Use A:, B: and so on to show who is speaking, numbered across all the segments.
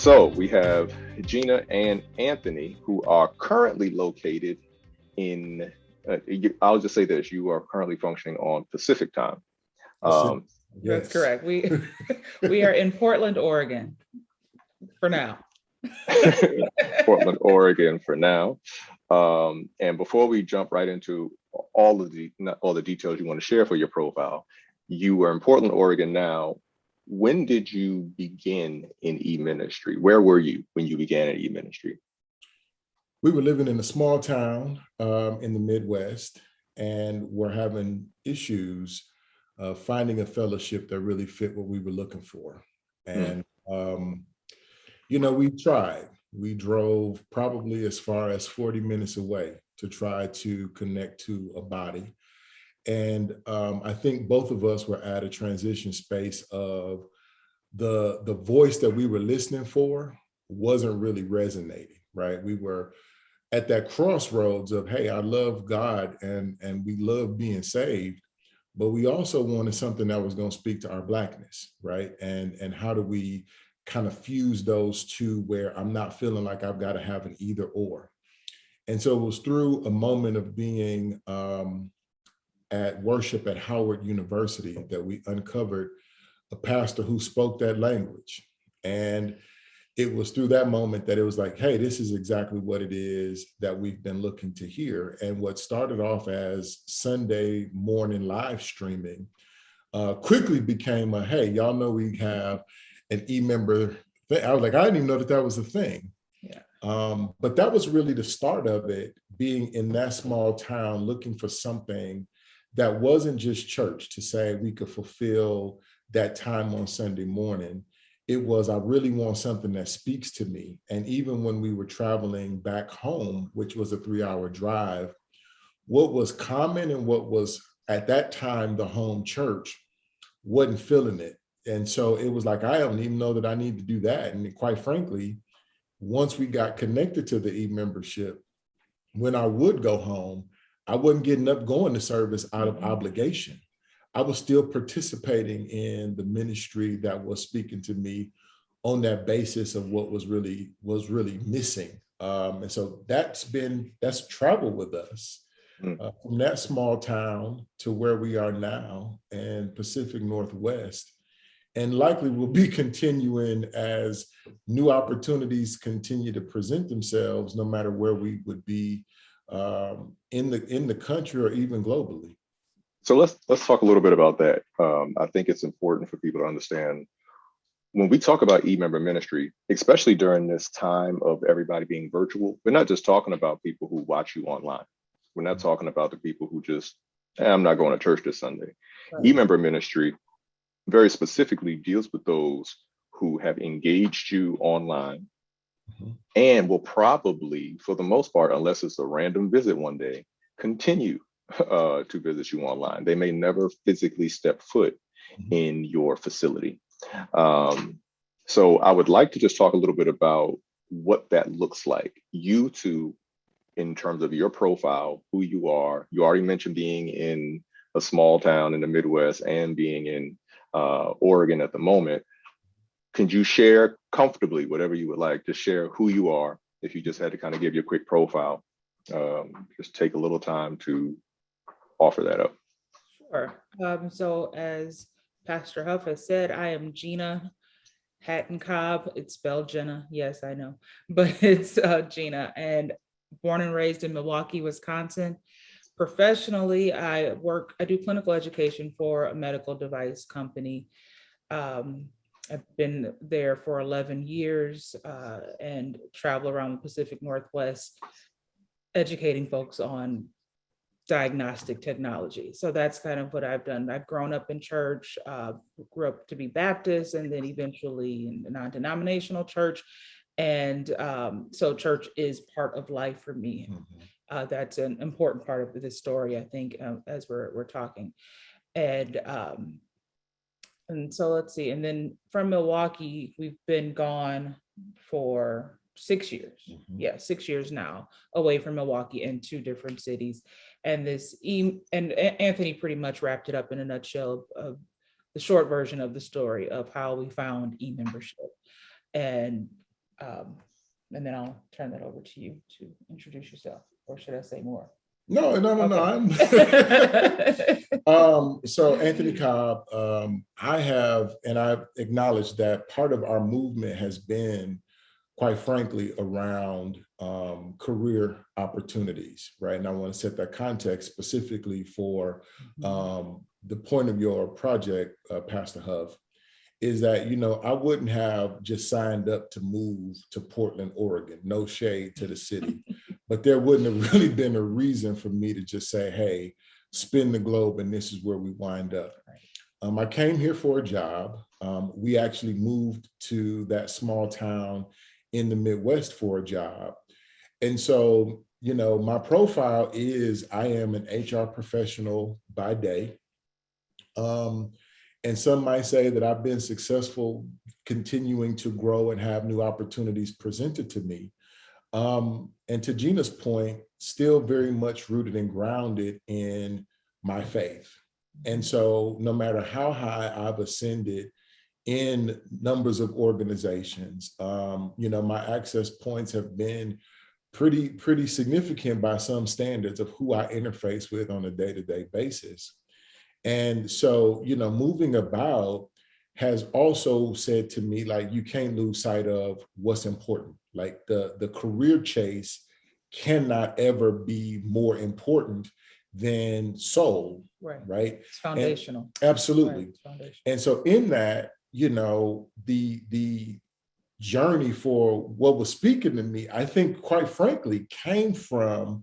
A: So we have Gina and Anthony, who are currently located in, I'll just say this, you are currently functioning on Pacific time. Um,
B: That's
C: Yes.
B: correct. We are in Portland, Oregon for now.
A: Portland, Oregon for now. And before we jump right into not all the details you want to share for your profile, you are in Portland, Oregon now. When did you begin in e-ministry? Where were you when you began in e-ministry?
C: We were living in a small town in the Midwest, and we're having issues finding a fellowship that really fit what we were looking for. And, we tried. We drove probably as far as 40 minutes away to try to connect to a body. And I think both of us were at a transition space of the voice that we were listening for wasn't really resonating, right? We were at that crossroads of, hey, I love God and we love being saved, but we also wanted something that was going to speak to our Blackness, right? And how do we kind of fuse those two where I'm not feeling like I've got to have an either or. And so it was through a moment of being at worship at Howard University that we uncovered a pastor who spoke that language. And it was through that moment that it was like, hey, this is exactly what it is that we've been looking to hear. And what started off as Sunday morning live streaming quickly became a, hey, y'all know we have an e-member thing. I was like, I didn't even know that was a thing.
B: Yeah.
C: But that was really the start of it, being in that small town, looking for something that wasn't just church to say we could fulfill that time on Sunday morning. It was, I really want something that speaks to me. And even when we were traveling back home, which was a 3-hour drive, what was common and what was at that time the home church wasn't feeling it. And so it was like, I don't even know that I need to do that. And quite frankly, once we got connected to the e-membership, when I would go home, I wasn't getting up going to service out of obligation. I was still participating in the ministry that was speaking to me on that basis of what was really missing. And so that's traveled with us from that small town to where we are now in Pacific Northwest. And likely will be continuing as new opportunities continue to present themselves, no matter where we would be in the country or even globally.
A: So let's talk a little bit about that. I think it's important for people to understand when we talk about e-member ministry, especially during this time of everybody being virtual. We're not just talking about people who watch you online. We're not talking about the people who just, I'm not going to church this Sunday. Right. E-member ministry very specifically deals with those who have engaged you online and will probably, for the most part, unless it's a random visit one day, continue to visit you online. They may never physically step foot in your facility. So I would like to just talk a little bit about what that looks like. You two, in terms of your profile, who you are. You already mentioned being in a small town in the Midwest and being in Oregon at the moment. Can you share comfortably whatever you would like to share who you are? If you just had to kind of give your quick profile, just take a little time to offer that up.
B: Sure. So as Pastor Huff has said, I am Gina Hatton Cobb. It's spelled Jenna. Yes, I know, but it's Gina, and born and raised in Milwaukee, Wisconsin. Professionally, I do clinical education for a medical device company. I've been there for 11 years and travel around the Pacific Northwest, educating folks on diagnostic technology. So that's kind of what I've done. I've grown up in church, grew up to be Baptist, and then eventually in the non-denominational church. And so church is part of life for me. That's an important part of this story, I think, as we're talking. And so let's see. And then from Milwaukee, we've been gone for 6 years. Yeah, 6 years now, away from Milwaukee in 2 different cities. And and Anthony pretty much wrapped it up in a nutshell of the short version of the story of how we found e-membership. And And then I'll turn that over to you to introduce yourself, or should I say more?
C: No.
B: Okay.
C: So Anthony Cobb, I've acknowledged that part of our movement has been, quite frankly, around career opportunities, right? And I want to set that context specifically for the point of your project, Pastor Huff, is that, I wouldn't have just signed up to move to Portland, Oregon, no shade to the city, but there wouldn't have really been a reason for me to just say, hey, spin the globe and this is where we wind up. I came here for a job. We actually moved to that small town in the Midwest for a job. And so, my profile is I am an HR professional by day. And some might say that I've been successful continuing to grow and have new opportunities presented to me. And to Gina's point, still very much rooted and grounded in my faith. And so no matter how high I've ascended in numbers of organizations, my access points have been pretty significant by some standards of who I interface with on a day-to-day basis. And so, moving about has also said to me, like, you can't lose sight of what's important. Like the career chase cannot ever be more important than soul, right?
B: It's foundational.
C: And absolutely.
B: Right, it's foundational.
C: And so in that, the journey for what was speaking to me, I think, quite frankly, came from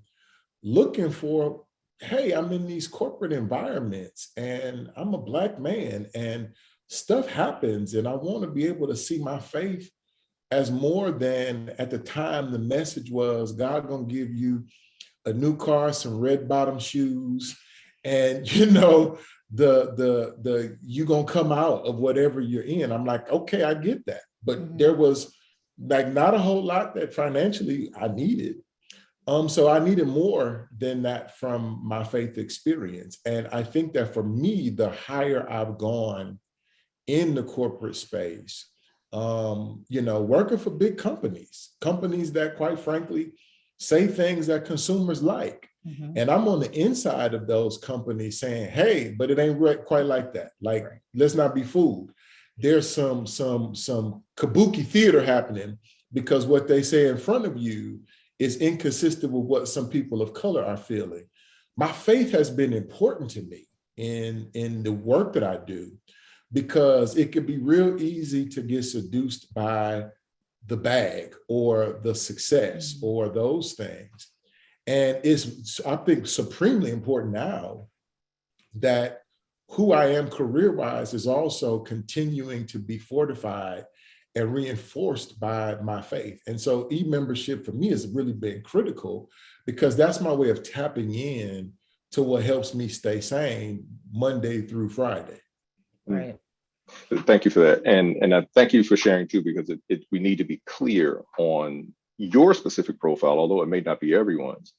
C: looking for, hey, I'm in these corporate environments and I'm a Black man and stuff happens, and I want to be able to see my faith as more than, at the time, the message was God gonna give you a new car, some red bottom shoes, and the you gonna come out of whatever you're in. I'm like, okay, I get that. But there was like not a whole lot that financially I needed. So I needed more than that from my faith experience. And I think that for me, the higher I've gone in the corporate space, working for big companies that, quite frankly, say things that consumers like. And I'm on the inside of those companies saying, hey, but it ain't quite like that. Like, let's not be fooled. There's some kabuki theater happening, because what they say in front of you is inconsistent with what some people of color are feeling. My faith has been important to me in the work that I do, because it could be real easy to get seduced by the bag or the success or those things. And it's, I think, supremely important now that who I am career-wise is also continuing to be fortified and reinforced by my faith. And so e-membership for me has really been critical, because that's my way of tapping in to what helps me stay sane Monday through Friday.
B: Right.
A: Thank you for that. And I thank you for sharing too, because we need to be clear on your specific profile, although it may not be everyone's.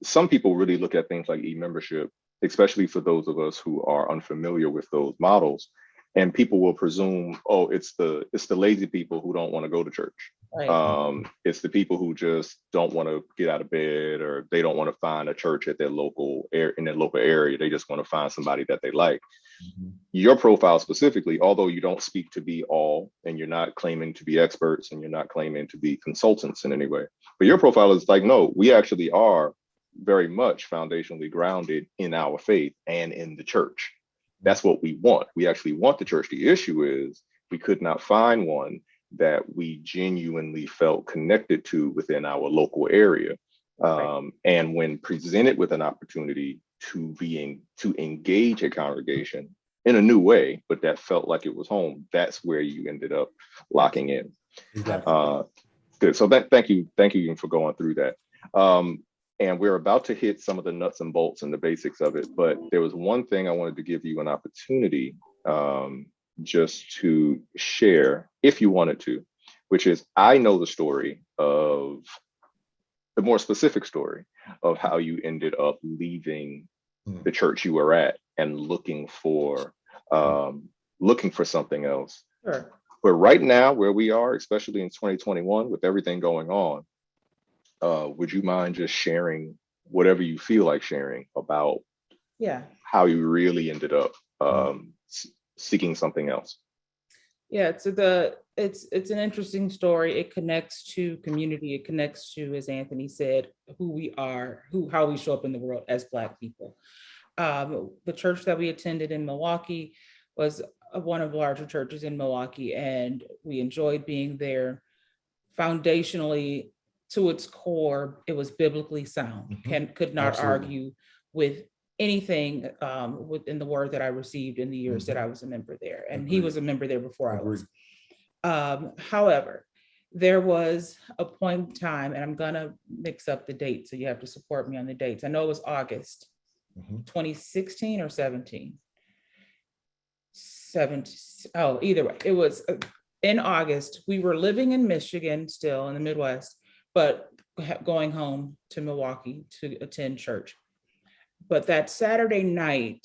A: Some people really look at things like e-membership, especially for those of us who are unfamiliar with those models. And people will presume, oh, it's the lazy people who don't want to go to church.
B: Right.
A: It's the people who just don't want to get out of bed, or they don't want to find a church at their local area. They just want to find somebody that they like. Your profile specifically, although you don't speak to be all, and you're not claiming to be experts, and you're not claiming to be consultants in any way, but your profile is like, no, we actually are very much foundationally grounded in our faith and in the church. That's what we want. We actually want the church. The issue is we could not find one that we genuinely felt connected to within our local area. And when presented with an opportunity to engage a congregation in a new way, but that felt like it was home, that's where you ended up locking in.
C: Exactly.
A: Good. So thank you for going through that. And we're about to hit some of the nuts and bolts and the basics of it, but there was one thing I wanted to give you an opportunity just to share, if you wanted to, which is, I know the story of, the more specific story of how you ended up leaving the church you were at and looking for something else.
B: Sure.
A: But right now, where we are, especially in 2021, with everything going on, would you mind just sharing whatever you feel like sharing about
B: Yeah.
A: how you really ended up seeking something else?
B: Yeah, it's an interesting story. It connects to community. It connects to, as Anthony said, who we are, how we show up in the world as Black people. The church that we attended in Milwaukee was one of the larger churches in Milwaukee, and we enjoyed being there. Foundationally, to its core, it was biblically sound. Could not
C: Absolutely.
B: argue with anything within the word that I received in the years that I was a member there. And he
C: Agreed.
B: was a member there before I
C: Agreed.
B: was. However, there was a point in time, and I'm gonna mix up the dates, so you have to support me on the dates. I know it was August 2016 or 17. Either way, it was in August. We were living in Michigan, still in the Midwest, but going home to Milwaukee to attend church. But that Saturday night,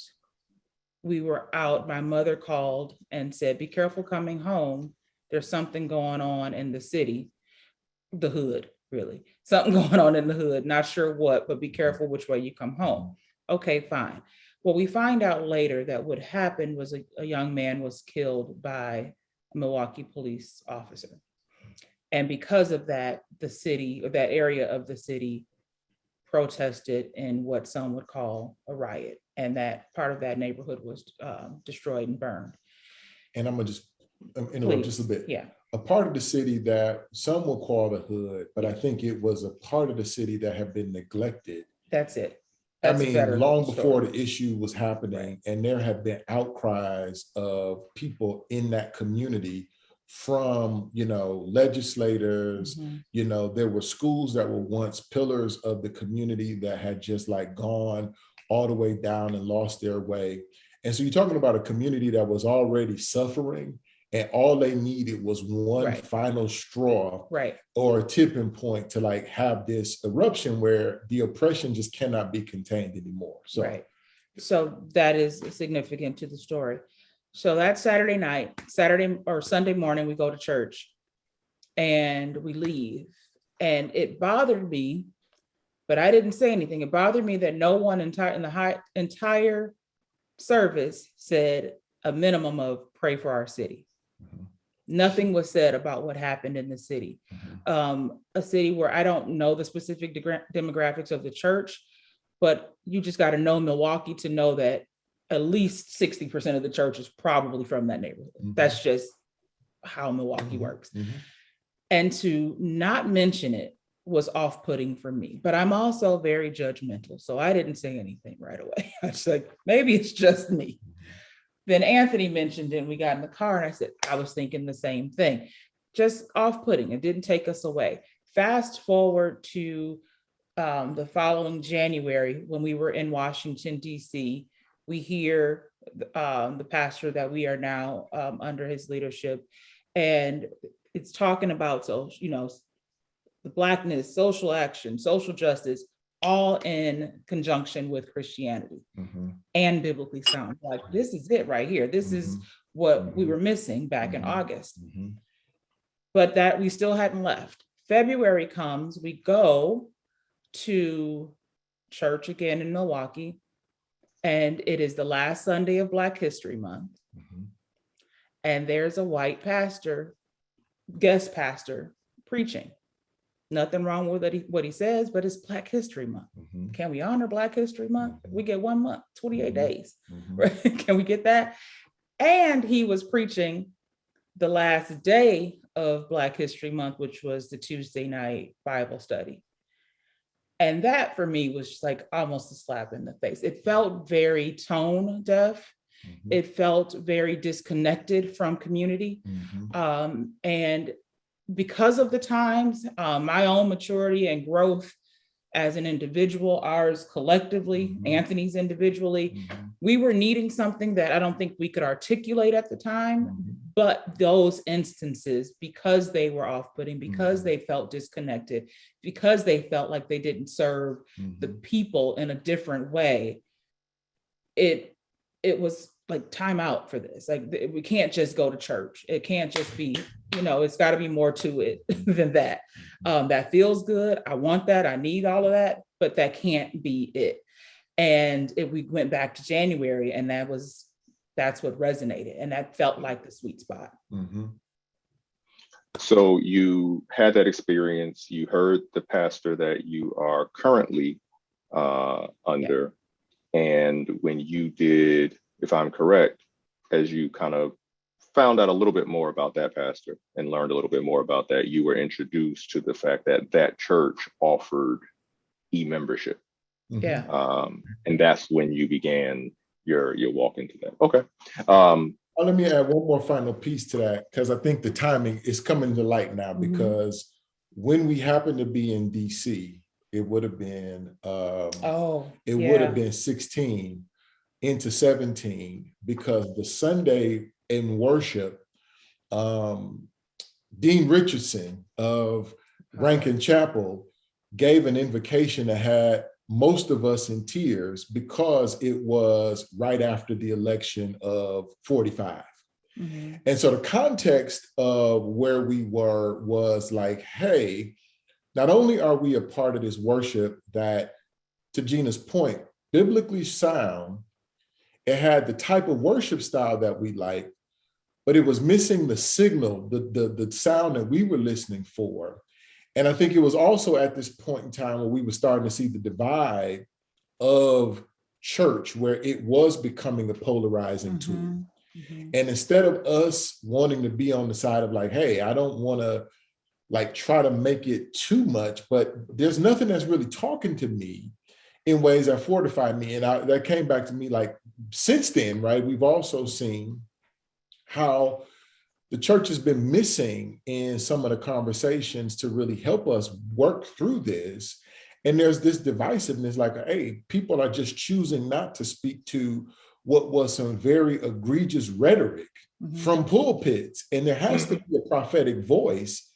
B: we were out. My mother called and said, "Be careful coming home. There's something going on in the city, the hood, really. Something going on in the hood. Not sure what, but be careful which way you come home." Okay, fine. Well, we find out later that what happened was a young man was killed by a Milwaukee police officer. And because of that, the city, or that area of the city, protested in what some would call a riot. And that part of that neighborhood was destroyed and burned.
C: And I'm gonna just interrupt just a bit.
B: Yeah.
C: A part of the city that some will call the hood, but I think it was a part of the city that had been neglected.
B: That's it. That's
C: long before the issue was happening, and there have been outcries of people in that community from, legislators. There were schools that were once pillars of the community that had just like gone all the way down and lost their way. And so you're talking about a community that was already suffering, and all they needed was one final straw or a tipping point to like have this eruption where the oppression just cannot be contained anymore.
B: So that is significant to the story. So that Saturday or Sunday morning, we go to church and we leave. And it bothered me, but I didn't say anything. It bothered me that no one in the entire service said a minimum of pray for our city. Nothing was said about what happened in the city. A city where I don't know the specific demographics of the church, but you just got to know Milwaukee to know that at least 60% of the church is probably from that neighborhood. That's just how Milwaukee works. And to not mention it was off-putting for me, but I'm also very judgmental. So I didn't say anything right away. I was like, maybe it's just me. Then Anthony mentioned it, and we got in the car, and I said, I was thinking the same thing. Just off-putting. It didn't take us away. Fast forward to the following January, when we were in Washington, D.C., we hear the pastor that we are now under his leadership, and it's talking about, the Blackness, social action, social justice, all in conjunction with Christianity and biblically sound. Like, this is it right here. This is what we were missing back in August. But that we still hadn't left. February comes, we go to church again in Milwaukee, and it is the last Sunday of Black History Month. And there's a white pastor, guest pastor, preaching. Nothing wrong with what he says, but it's Black History Month. Can we honor Black History Month? We get 1 month, 28 days. Right? Can we get that? And he was preaching the last day of Black History Month, which was the Tuesday night Bible study. And that for me was just like almost a slap in the face. It felt very tone deaf. It felt very disconnected from community. And because of the times, my own maturity and growth as an individual, ours collectively, Anthony's individually, we were needing something that I don't think we could articulate at the time, but those instances, because they were off-putting, because they felt disconnected, because they felt like they didn't serve the people in a different way, it was like time out for this. Like we can't just go to church. It can't just be, it's got to be more to it than that. That feels good. I want that. I need all of that, but that can't be it. And we went back to January, and that's what resonated, and that felt like the sweet spot.
C: Mhm.
A: So you had that experience, you heard the pastor that you are currently under, and when you did, if I'm correct, as you kind of found out a little bit more about that pastor and learned a little bit more about that, you were introduced to the fact that that church offered e-membership.
C: Mhm.
B: Yeah.
A: And that's when you began your walk into that. Okay.
C: Let me add one more final piece to that, because I think the timing is coming to light now.
B: Mhm.
C: Because when we happened to be in DC, it would have been would have been 16 into 17, because the Sunday in worship, Dean Richardson of Rankin Chapel gave an invocation that had most of us in tears, because it was right after the election of 45.
B: Mhm.
C: And so the context of where we were was like, hey, not only are we a part of this worship that, to Gina's point, biblically sound, it had the type of worship style that we like, but it was missing the signal, the sound that we were listening for. And I think it was also at this point in time where we were starting to see the divide of church, where it was becoming a polarizing tool.
B: Mhm.
C: And instead of us wanting to be on the side of like, hey, I don't want to like try to make it too much, but there's nothing that's really talking to me in ways that fortify me. And that came back to me like since then, right? We've also seen how the church has been missing in some of the conversations to really help us work through this. And there's this divisiveness like, hey, people are just choosing not to speak to what was some very egregious rhetoric from pulpits. And there has to be a prophetic voice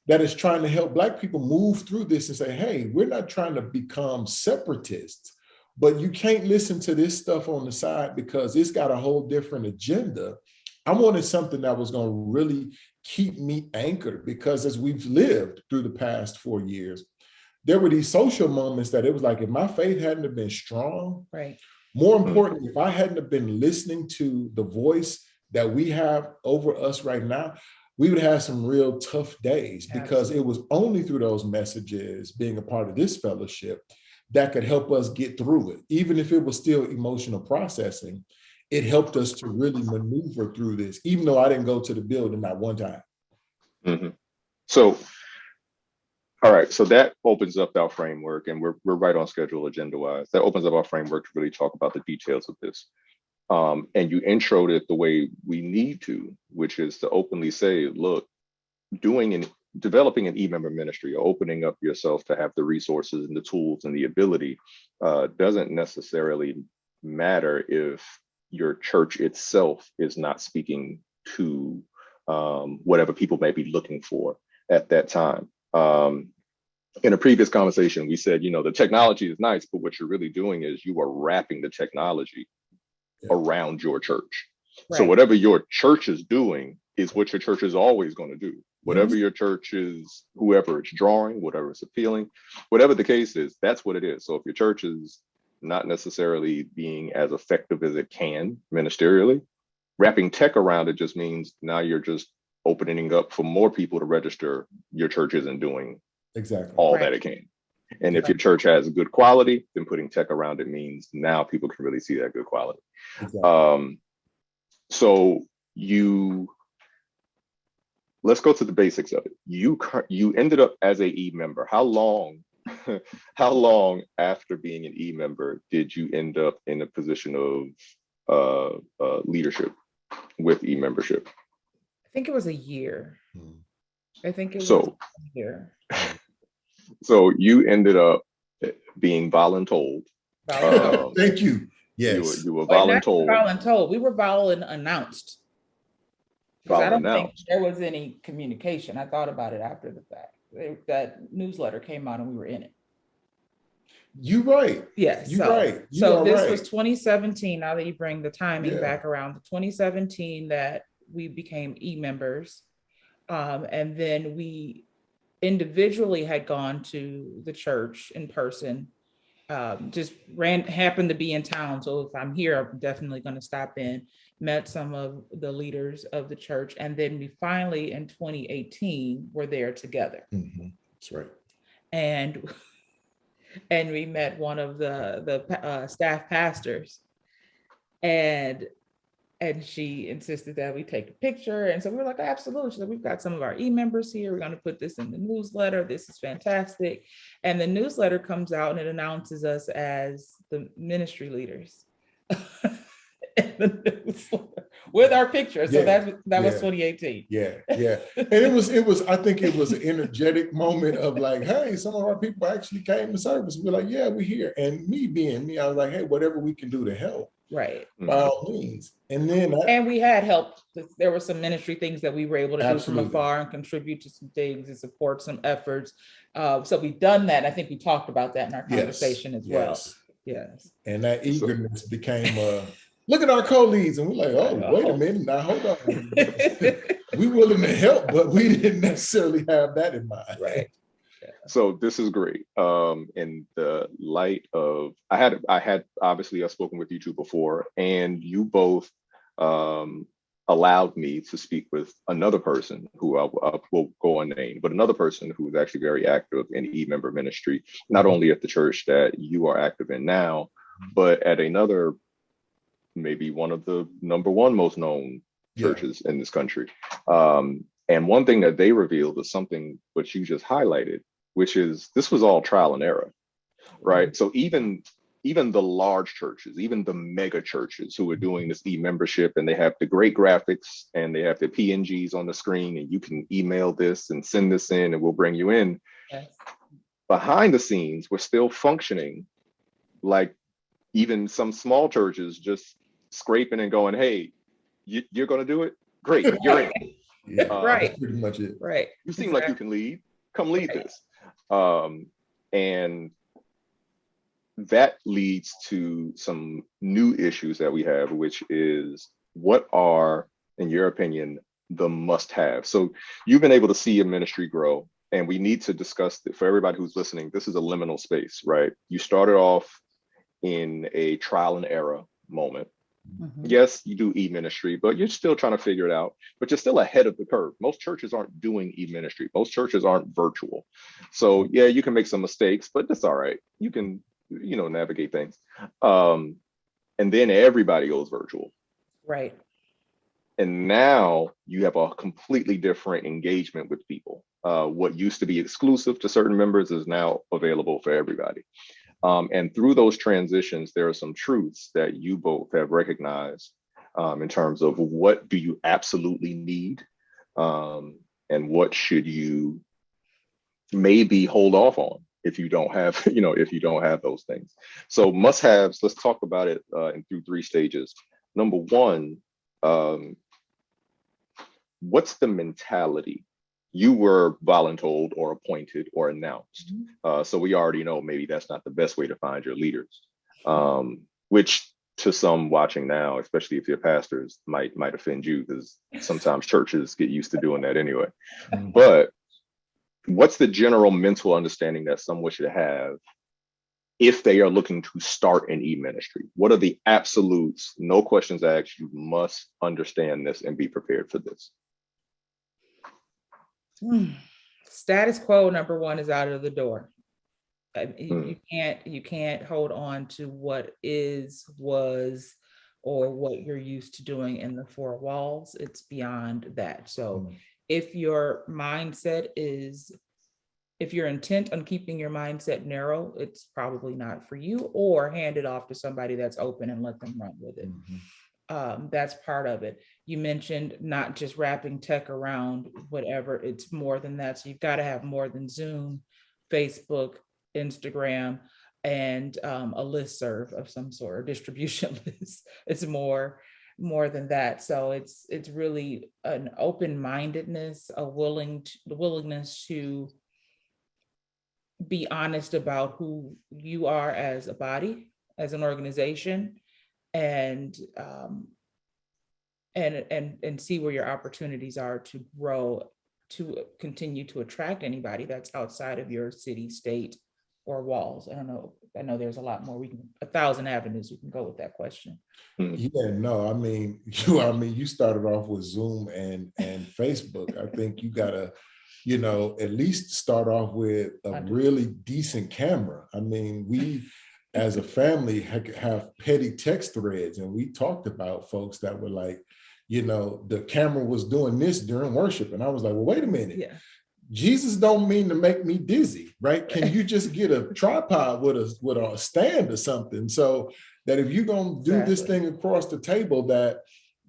C: that is trying to help Black people move through this and say, hey, we're not trying to become separatists, but you can't listen to this stuff on the side because it's got a whole different agenda. I wanted something that was going to really keep me anchored, because as we've lived through the past 4 years, there were these social moments that it was like, if my faith hadn't have been strong,
B: Right.
C: more importantly, if I hadn't have been listening to the voice that we have over us right now, we would have some real tough days, because it was only through those messages, being a part of this fellowship, that could help us get through it. Even if it was still emotional processing, it helped us to really maneuver through this, even though I didn't go to the building not one time.
A: Mm-hmm. So, all right, so that opens up our framework, and we're right on schedule agenda-wise. That opens up our framework to really talk about the details of this. And you introed it the way we need to, which is to openly say, look, developing an e-member ministry, or opening up yourself to have the resources and the tools and the ability doesn't necessarily matter if your church itself is not speaking to whatever people may be looking for at that time. In a previous conversation, we said, the technology is nice, but what you're really doing is you are wrapping the technology around your church. Right. So whatever your church is doing is what your church is always going to do. Whatever your church is, whoever it's drawing, whatever it's appealing, whatever the case is, that's what it is. So if your church is not necessarily being as effective as it can ministerially, wrapping tech around it just means now you're just opening up for more people to register. Your church isn't doing all that it can. And if your church has good quality, then putting tech around it means now people can really see that good quality. So let's go to the basics of it. You ended up as a e-member. How long after being an e-member did you end up in a position of leadership with e-membership?
B: I think it was a year. I think it was
A: a
B: year.
A: So you ended up being voluntold.
C: Thank you. Yes.
A: You were voluntold.
B: Voluntold. We were announced. Because I don't think there was any communication. I thought about it after the fact. That newsletter came out and we were in it.
C: You right.
B: Yes.
C: You right. You
B: So
C: are
B: this was
C: right.
B: 2017. Now that you bring the timing
C: Yeah.
B: back around to 2017 that we became e-members. And then we individually had gone to the church in person. Just happened to be in town. So if I'm here, I'm definitely going to stop in, met some of the leaders of the church. And then we finally in 2018 were there together.
C: That's right.
B: And we met one of the staff pastors, and she insisted that we take a picture. And so we were like, absolutely. She's like, we've got some of our e-members here. We're going to put this in the newsletter. This is fantastic. And the newsletter comes out and it announces us as the ministry leaders in the newsletter with our picture. So
C: Yeah,
B: that was 2018.
C: Yeah. And it was, I think it was an energetic moment of like, hey, some of our people actually came to service. We're like, yeah, we're here. And me being me, I was like, hey, whatever we can do to help.
B: Right.
C: By all means. And then
B: we had help. There were some ministry things that we were able to
C: Absolutely.
B: do from afar and contribute to some things and support some efforts. So we've done that. I think we talked about that in our conversation as well. Yes.
C: And that eagerness became look at our co-leads, and we're like, oh, wait a minute, now hold on. We willing to help, but we didn't necessarily have that in mind.
B: Right.
A: So this is great. In the light of, I had obviously I've spoken with you two before, and you both allowed me to speak with another person who I will go unnamed, but another person who is actually very active in e-member ministry, not only at the church that you are active in now, but at another, maybe one of the number one most known churches in this country. And one thing that they revealed is something which you just highlighted, which is this was all trial and error, right? So even the large churches, even the mega churches who are doing this e-membership, and they have the great graphics and they have the PNGs on the screen, and you can email this and send this in and we'll bring you in. Yes. Behind the scenes, we're still functioning like even some small churches just scraping and going, hey, you're going to do it? Great, you're in.
B: Right.
C: That's pretty much it.
B: Right.
A: You seem like you can lead. Come lead this. And that leads to some new issues that we have, which is what are, in your opinion, the must-have? So you've been able to see a ministry grow, and we need to discuss that for everybody who's listening. This is a liminal space, right? You started off in a trial and error moment. Mm-hmm. Yes, you do e-ministry, but you're still trying to figure it out, but you're still ahead of the curve. Most churches aren't doing e-ministry. Most churches aren't virtual. So yeah, you can make some mistakes, but that's all right. You can, navigate things. And then everybody goes virtual.
B: Right.
A: And now you have a completely different engagement with people. What used to be exclusive to certain members is now available for everybody. And through those transitions, there are some truths that you both have recognized in terms of what do you absolutely need and what should you maybe hold off on if you don't have, if you don't have those things. So must-haves, let's talk about it through three stages. Number one, what's the mentality? You were voluntold or appointed or announced. So we already know maybe that's not the best way to find your leaders, which to some watching now, especially if you're pastors, might offend you because sometimes churches get used to doing that anyway. But what's the general mental understanding that someone should have if they are looking to start an e-ministry? What are the absolutes, no questions asked, you must understand this and be prepared for this?
B: Status quo, number one, is out of the door. You can't hold on to what was, or what you're used to doing in the four walls. It's beyond that. So if your mindset is, if you're intent on keeping your mindset narrow, it's probably not for you, or hand it off to somebody that's open and let them run with it. That's part of it. You mentioned not just wrapping tech around whatever, it's more than that. So you've got to have more than Zoom, Facebook, Instagram, and a listserv of some sort, or distribution list. It's more than that. So it's really an open-mindedness, the willingness to be honest about who you are as a body, as an organization, and see where your opportunities are to grow, to continue to attract anybody that's outside of your city, state, or walls. I don't know. I know there's a lot more. 1,000 avenues we can go with that question.
C: Yeah, no, I mean, you started off with Zoom and Facebook. I think you gotta, at least start off with a really decent camera. I mean, we as a family have petty text threads, and we talked about folks that were like, the camera was doing this during worship. And I was like, well, wait a minute.
B: Yeah.
C: Jesus don't mean to make me dizzy, right? Can you just get a tripod with a stand or something? So that if you're going to do this thing across the table, that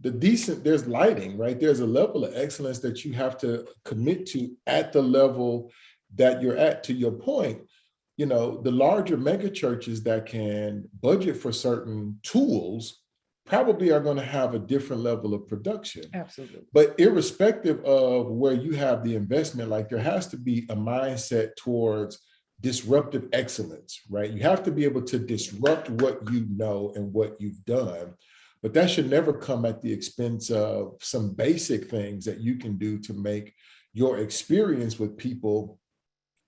C: there's lighting, right? There's a level of excellence that you have to commit to at the level that you're at. To your point, the larger mega churches that can budget for certain tools probably are going to have a different level of production.
B: Absolutely.
C: But irrespective of where you have the investment, like there has to be a mindset towards disruptive excellence, right? You have to be able to disrupt what you know and what you've done, but that should never come at the expense of some basic things that you can do to make your experience with people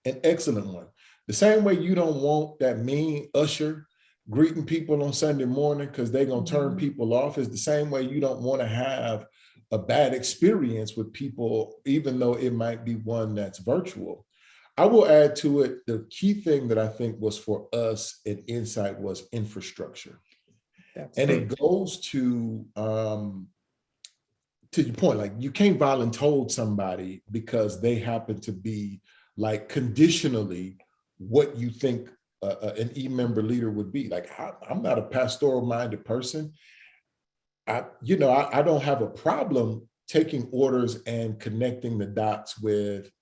C: an excellent one. The same way you don't want that mean usher greeting people on Sunday morning because they're going to turn people off, is the same way you don't want to have a bad experience with people, even though it might be one that's virtual. I will add to it, the key thing that I think was for us at Insight was infrastructure. It goes to your point, like you can't volunteer somebody because they happen to be like conditionally what you think an e-member leader would be. Like, I'm not a pastoral minded person. I don't have a problem taking orders and connecting the dots with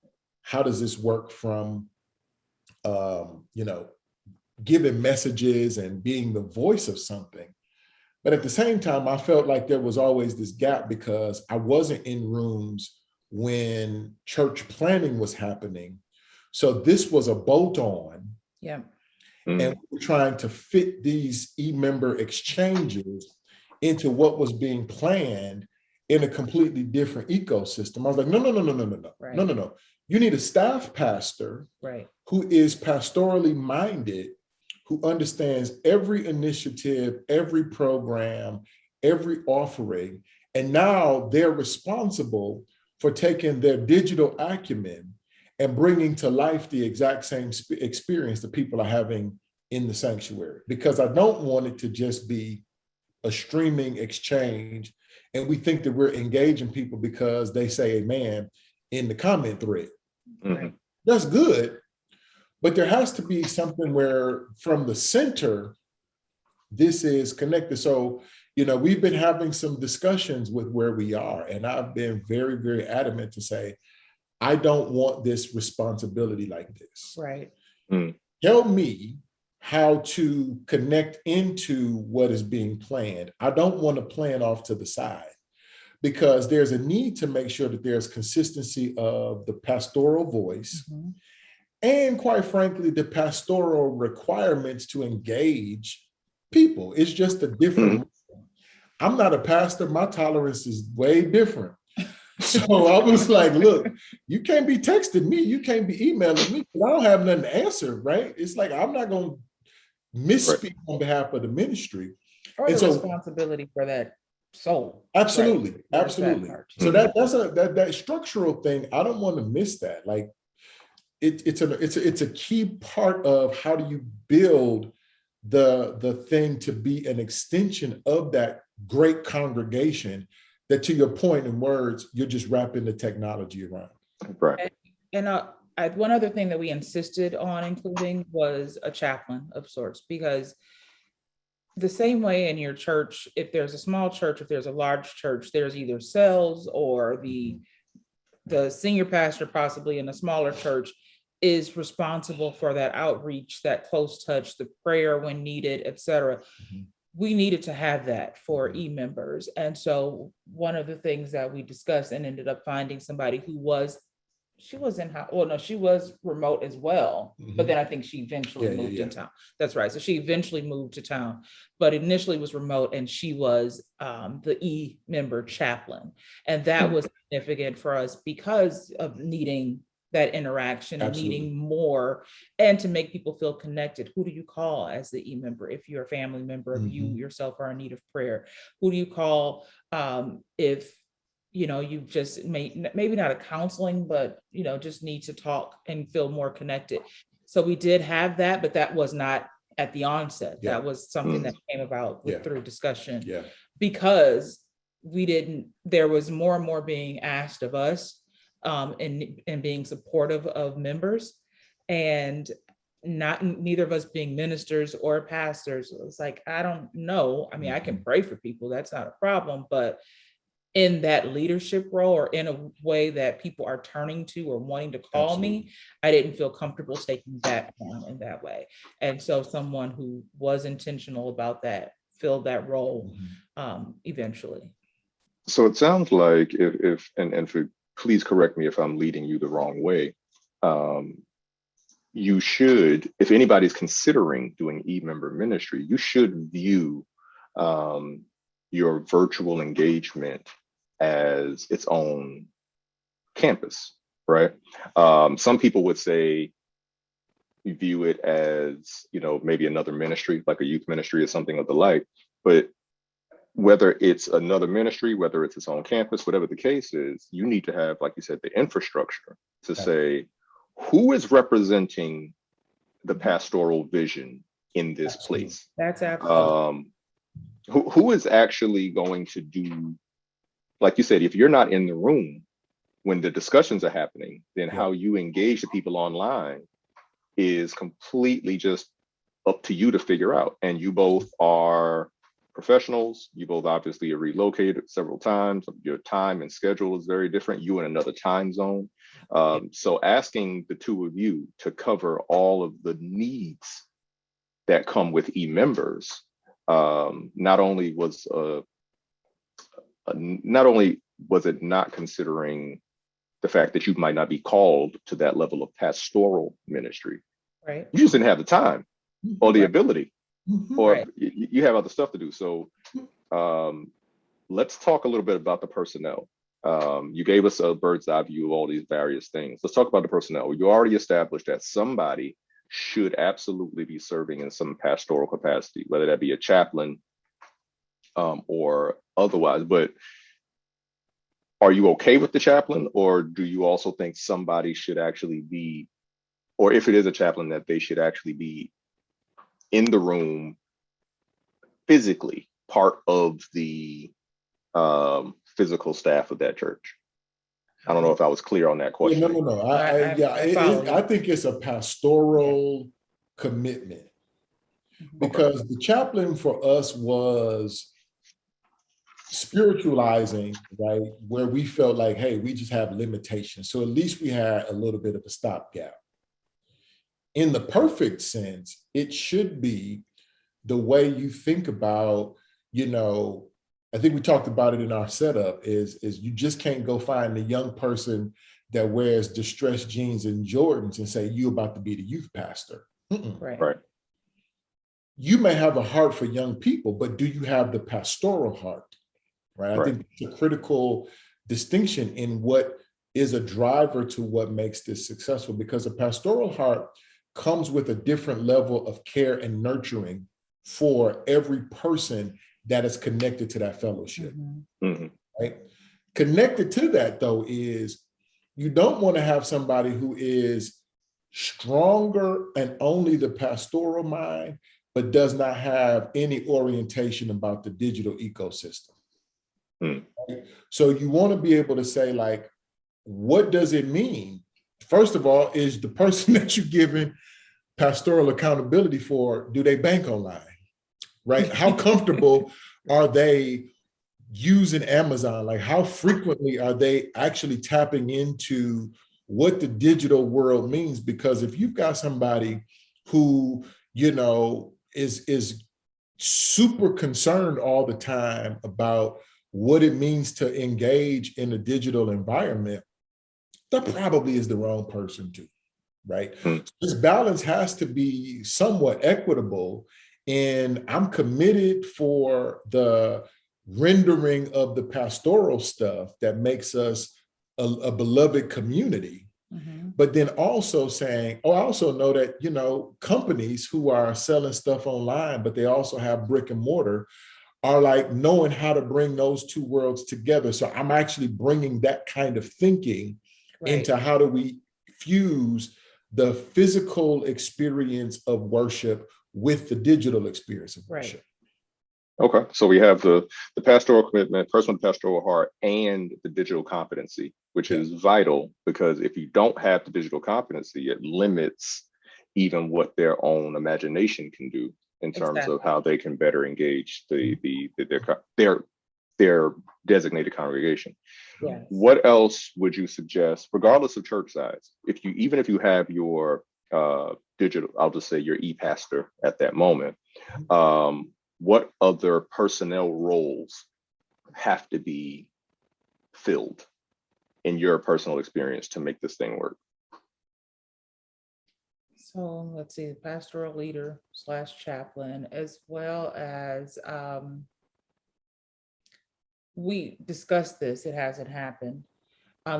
C: how does this work from, giving messages and being the voice of something. But at the same time, I felt like there was always this gap because I wasn't in rooms when church planning was happening. So this was a bolt on.
B: Yeah.
C: And we were trying to fit these e-member exchanges into what was being planned in a completely different ecosystem. I was like, no.
B: Right.
C: No. You need a staff pastor who is pastorally minded, who understands every initiative, every program, every offering. And now they're responsible for taking their digital acumen and bringing to life the exact same experience that people are having in the sanctuary. Because I don't want it to just be a streaming exchange and we think that we're engaging people because they say amen in the comment thread.
A: Mm-hmm.
C: That's good, but there has to be something where from the center, this is connected. So, we've been having some discussions with where we are, and I've been very, very adamant to say, I don't want this responsibility like this.
B: Right.
C: Tell me how to connect into what is being planned. I don't want to plan off to the side because there's a need to make sure that there's consistency of the pastoral voice and, quite frankly, the pastoral requirements to engage people. It's just a different. I'm not a pastor. My tolerance is way different. So I was like, look, you can't be texting me. You can't be emailing me. I don't have nothing to answer, right? It's like, I'm not going to misspeak on behalf of the ministry.
B: Or the responsibility for that soul.
C: Absolutely.
B: Right?
C: Absolutely. So that's that structural thing. I don't want to miss that. Like it's a key part of how do you build the thing to be an extension of that great congregation that, to your point in words, you're just wrapping the technology around.
B: Right. And one other thing that we insisted on including was a chaplain of sorts, because the same way in your church, if there's a small church, if there's a large church, there's either cells or the senior pastor possibly in a smaller church is responsible for that outreach, that close touch, the prayer when needed, et cetera. We needed to have that for e-members. And so one of the things that we discussed and ended up finding somebody who was she was in, well, no, she was remote as well, but
C: Mhm.
B: then I think she eventually
C: Yeah, yeah,
B: moved in
C: yeah.
B: town. That's right. So she eventually moved to town, but initially was remote, and she was the member chaplain. And that
A: Mm.
B: was significant for us because of needing that interaction and
C: Absolutely.
B: needing more, and to make people feel connected. Who do you call as the member if you're a family member, if you
C: Mhm.
B: yourself are in need of prayer? Who do you call if you just maybe not a counseling, but just need to talk and feel more connected? So we did have that, but that was not at the onset.
C: Yeah.
B: That was something
A: Mm.
B: that came about
C: Yeah.
B: through discussion,
C: Yeah.
B: because there was more and more being asked of us, and being supportive of members, and neither of us being ministers or pastors. It was like, I don't know. I mean, I can pray for people, that's not a problem, but in that leadership role, or in a way that people are turning to or wanting to call
C: Absolutely.
B: me, I didn't feel comfortable taking that on in that way. And so someone who was intentional about that filled that role eventually.
A: So it sounds like please correct me if I'm leading you the wrong way. Um, you should, if anybody's considering doing e-member ministry, you should view um, your virtual engagement as its own campus, right? Some people would say you view it as, maybe another ministry, like a youth ministry or something of the like. But whether it's another ministry, whether it's its own campus, whatever the case is, you need to have, like you said, the infrastructure to say who is representing the pastoral vision in this
C: Absolutely.
A: place.
B: That's absolutely
A: Who is actually going to do, like you said, if you're not in the room when the discussions are happening, then
C: Yeah.
A: how you engage the people online is completely just up to you to figure out. And you both are professionals. You both obviously are relocated several times. Your time and schedule is very different. You in another time zone. So asking the two of you to cover all of the needs that come with e-members, not only was it not considering the fact that you might not be called to that level of pastoral ministry,
B: right.
A: you just didn't have the time or the
B: Right.
A: ability,
C: Mhm.
A: or
B: Right.
A: you have other stuff to do. So let's talk a little bit about the personnel. You gave us a bird's eye view of all these various things. Let's talk about the personnel. You already established that somebody should absolutely be serving in some pastoral capacity, whether that be a chaplain or otherwise. But are you okay with the chaplain, or do you also think somebody should actually be, or if it is a chaplain, that they should actually be in the room physically, part of the physical staff of that church? I don't know if I was clear on that
C: Yeah, no,
A: question.
C: no, no.
B: I follow you.
C: I think it's a pastoral commitment,
A: Okay.
C: because the chaplain for us was spiritualizing, right? Where we felt like, hey, we just have limitations. So at least we had a little bit of a stopgap. In the perfect sense, it should be the way you think about, I think we talked about it in our setup, is you just can't go find the young person that wears distressed jeans and Jordans and say, you about to be the youth pastor.
B: Right.
A: Right.
C: You may have a heart for young people, but do you have the pastoral heart? Right. I
A: Right.
C: think it's a critical distinction in what is a driver to what makes this successful, because a pastoral heart comes with a different level of care and nurturing for every person that is connected to that fellowship.
A: Mhm.
C: Right. Connected to that, though, is you don't want to have somebody who is stronger and only the pastoral mind, but does not have any orientation about the digital ecosystem.
A: Mm.
C: Right? So you want to be able to say, like, what does it mean? First of all, is the person that you're giving pastoral accountability for, do they bank online? Right? How comfortable are they using Amazon? Like, how frequently are they actually tapping into what the digital world means? Because if you've got somebody who, is super concerned all the time about what it means to engage in a digital environment, that probably is the wrong person too, right?
A: Mm.
C: This balance has to be somewhat equitable. And I'm committed for the rendering of the pastoral stuff that makes us a beloved community.
B: Mhm.
C: But then also saying, oh, I also know that, you know, companies who are selling stuff online, but they also have brick and mortar, are like knowing how to bring those two worlds together. So I'm actually bringing that kind of thinking
B: Right.
C: into how do we fuse the physical experience of worship with the digital experience of
B: Right.
C: worship.
A: Okay, so we have the pastoral commitment, person with pastoral heart, and the digital competency, which is vital, because if you don't have the digital competency, it limits even what their own imagination can do in terms of how they can better engage their designated congregation.
B: Yes.
A: What else would you suggest, regardless of church size, even if you have your digital, I'll just say your e-pastor at that moment, what other personnel roles have to be filled in your personal experience to make this thing work?
B: So let's see, pastoral leader / chaplain, as well as we discussed this, it hasn't happened.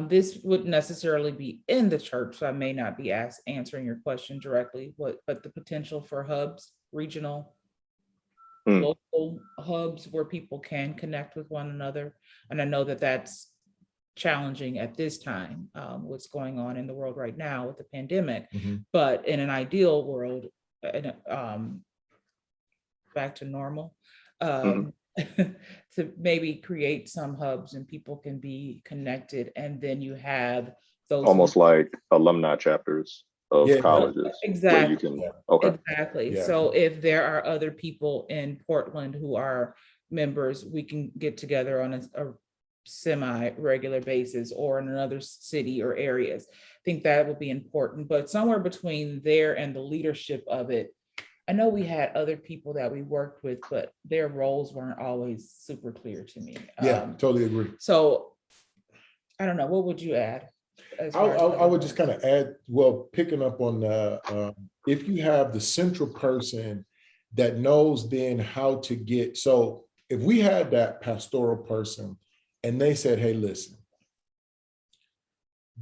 B: This wouldn't necessarily be in the church, so I may not be answering your question directly, but the potential for hubs, regional, local hubs where people can connect with one another. And I know that that's challenging at this time, what's going on in the world right now with the pandemic. But in an ideal world, back to normal, to maybe create some hubs and people can be connected, and then you have those
A: almost like alumni chapters of colleges.
B: Exactly.
A: Where you can, okay.
B: Exactly.
C: Yeah.
B: So if there are other people in Portland who are members, we can get together on a semi-regular basis, or in another city or areas. I think that would be important, but somewhere between there and the leadership of it, I know we had other people that we worked with, but their roles weren't always super clear to me.
C: Yeah, totally agree.
B: So I don't know, what would you add?
C: I would just kind of add, well, picking up on the, if you have the central person that knows then how to get, so if we had that pastoral person and they said, hey, listen,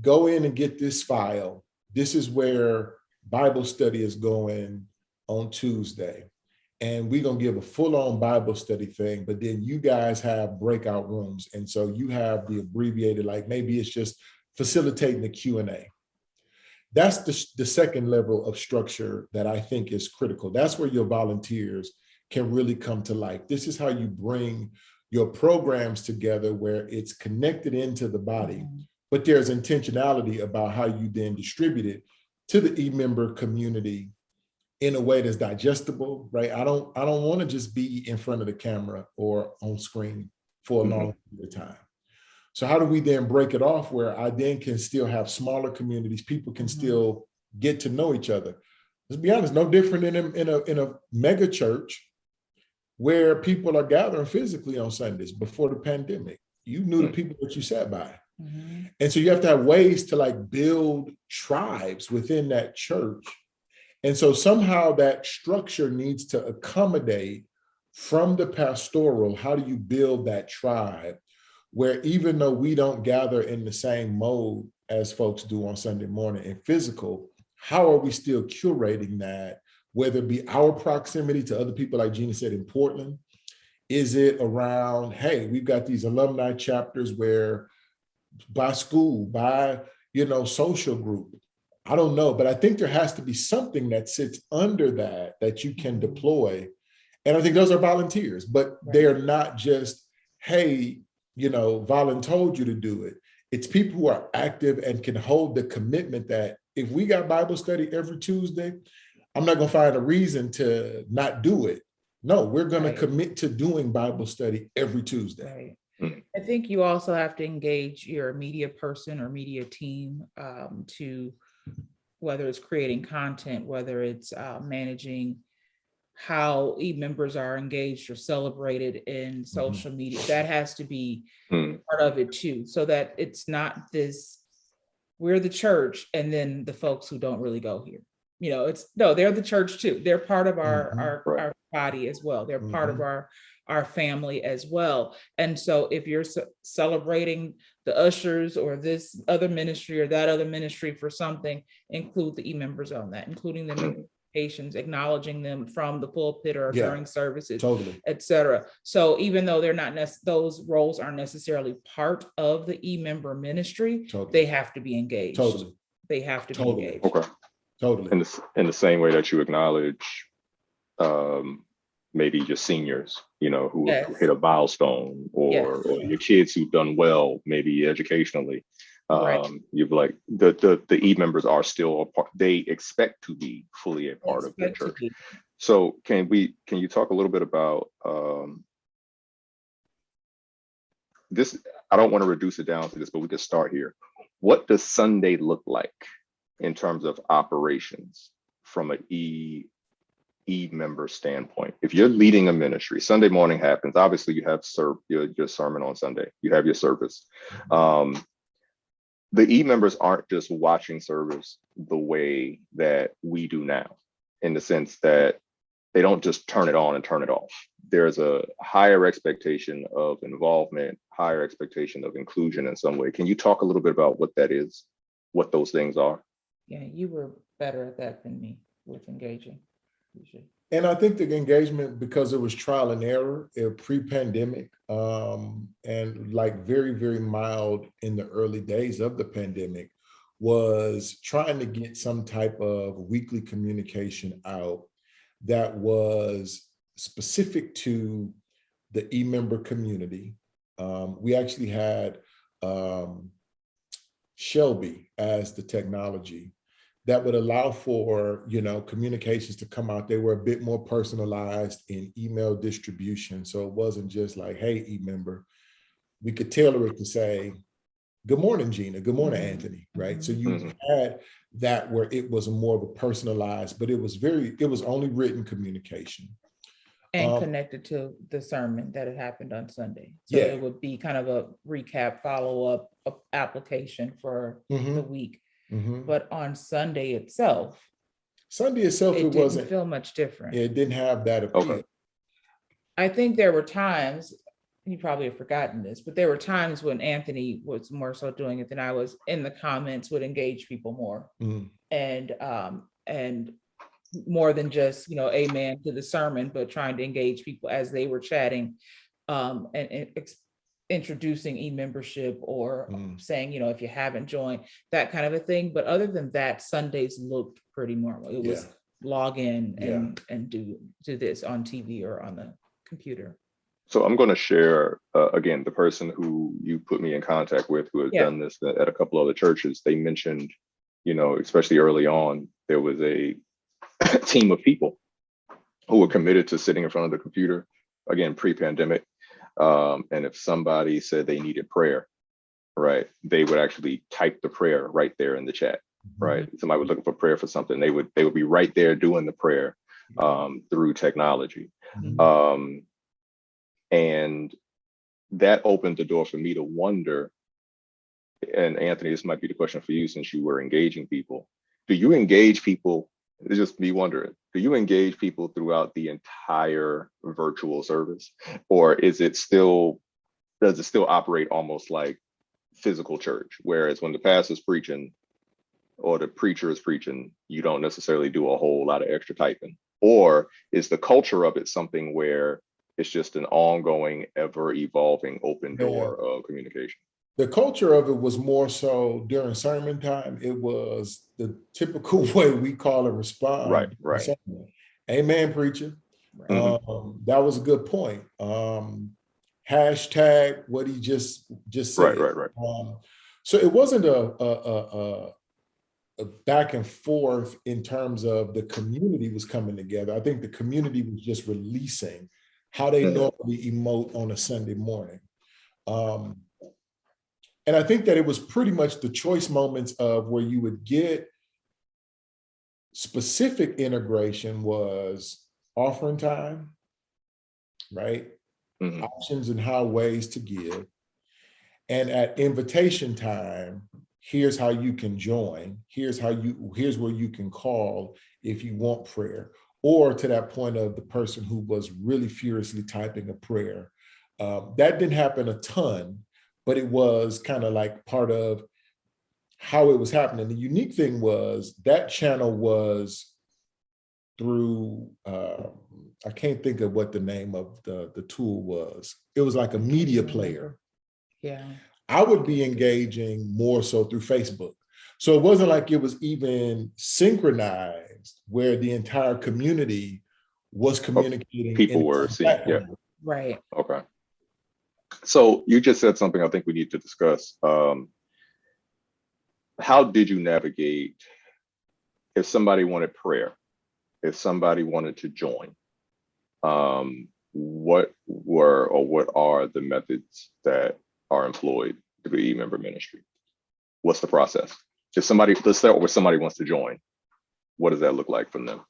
C: go in and get this file. This is where Bible study is going on Tuesday. And we're going to give a full-on Bible study thing, but then you guys have breakout rooms. And so you have the abbreviated, like maybe it's just facilitating the Q&A. That's the second level of structure that I think is critical. That's where your volunteers can really come to life. This is how you bring your programs together, where it's connected into the body, but there's intentionality about how you then distribute it to the e-member community in a way that's digestible, right? I don't want to just be in front of the camera or on screen for a long period of time. So how do we then break it off where I then can still have smaller communities, people can still get to know each other? Let's be honest, no different than in a mega church where people are gathering physically on Sundays before the pandemic. You knew the people that you sat by. And so you have to have ways to like build tribes within that church. And so somehow that structure needs to accommodate from the pastoral, how do you build that tribe where even though we don't gather in the same mode as folks do on Sunday morning in physical, how are we still curating that, whether it be our proximity to other people, like Gina said, in Portland? Is it around, hey, we've got these alumni chapters where by school, by, social group, I don't know, but I think there has to be something that sits under that you can deploy. And I think those are volunteers, but they are not just, hey, Volun told you to do it. It's people who are active and can hold the commitment that if we got Bible study every Tuesday, I'm not going to find a reason to not do it. No, we're going to commit to doing Bible study every Tuesday.
B: I think you also have to engage your media person or media team to, whether it's creating content, whether it's managing how e-members are engaged or celebrated in social media. That has to be part of it too, so that it's not this we're the church, and then the folks who don't really go here. You know, it's no, they're the church too. They're part of
A: Right.
B: our body as well. They're part of our family as well. And so if you're celebrating the ushers or this other ministry or that other ministry for something, include the e-members on that, including the patients, acknowledging them from the pulpit or
C: Yeah,
B: during services,
C: totally.
B: etc. So even though they're not those roles aren't necessarily part of the e-member ministry,
C: Totally.
B: they have to be engaged.
C: Totally.
B: They have to
C: Totally.
B: be engaged.
A: Okay.
C: Totally.
A: In the same way that you acknowledge maybe your seniors, you know, who hit a milestone, or your kids who've done well, maybe educationally. You've like the e-members are still a part, they expect to be fully a part of the church. So can you talk a little bit about this? I don't want to reduce it down to this, but we could start here. What does Sunday look like in terms of operations from an e-member standpoint? If you're leading a ministry, Sunday morning happens, obviously you have your sermon on Sunday, you have your service. The e-members aren't just watching service the way that we do now, in the sense that they don't just turn it on and turn it off. There's a higher expectation of involvement, higher expectation of inclusion in some way. Can you talk a little bit about what that is, what those things are?
B: Yeah, you were better at that than me with engaging.
C: And I think the engagement, because it was trial and error pre-pandemic, and like very, very mild in the early days of the pandemic, was trying to get some type of weekly communication out that was specific to the e-member community. We actually had Shelby as the technology that would allow for, you know, communications to come out. They were a bit more personalized in email distribution. So it wasn't just like, hey, e-member. We could tailor it to say, good morning, Gina. Good morning, Anthony, right? So you had that where it was more of a personalized, but it was only written communication.
B: And connected to the sermon that had happened on Sunday. So it would be kind of a recap, follow-up application for the week. But on Sunday itself, it didn't feel much different.
C: It didn't have that appeal.
A: Okay.
B: I think there were times, you probably have forgotten this, but there were times when Anthony was more so doing it than I was, in the comments, would engage people more. And more than just, you know, amen to the sermon, but trying to engage people as they were chatting, and introducing e-membership, or saying, you know, if you haven't joined, that kind of a thing. But other than that, Sundays looked pretty normal. It was log in and do this on TV or on the computer.
A: So I'm going to share, again, the person who you put me in contact with, who has done this at a couple other churches. They mentioned, you know, especially early on, there was a team of people who were committed to sitting in front of the computer, again, pre-pandemic. And if somebody said they needed prayer, right, they would actually type the prayer right there in the chat, right? Somebody was looking for prayer for something, they would be right there doing the prayer through technology. And that opened the door for me to wonder, and Anthony, this might be the question for you, since you were engaging people. Do you engage people? It's just me wondering, do you engage people throughout the entire virtual service? Or does it still operate almost like physical church? Whereas when the pastor's preaching or the preacher is preaching, you don't necessarily do a whole lot of extra typing? Or is the culture of it something where it's just an ongoing, ever evolving open door of communication?
C: The culture of it was more so during sermon time. It was the typical way we call it, respond.
A: Right.
C: Amen, preacher. That was a good point. Hashtag what he just said.
A: Right.
C: So it wasn't a back and forth in terms of the community was coming together. I think the community was just releasing how they normally emote on a Sunday morning. And I think that it was pretty much the choice moments of where you would get specific integration was offering time, right? Options and how ways to give. And at invitation time, here's how you can join, here's where you can call if you want prayer, or to that point of the person who was really furiously typing a prayer. That didn't happen a ton, but it was kind of like part of how it was happening. The unique thing was that channel was through, I can't think of what the name of the tool was. It was like a media player.
B: Yeah.
C: I would be engaging more so through Facebook. So it wasn't like it was even synchronized where the entire community was communicating.
A: People were seeing, yeah.
B: Right.
A: Okay. So you just said something I think we need to discuss. How did you navigate if somebody wanted prayer, if somebody wanted to join? What are the methods that are employed to be e-member ministry? What's the process? Let's start with somebody wants to join. What does that look like from them?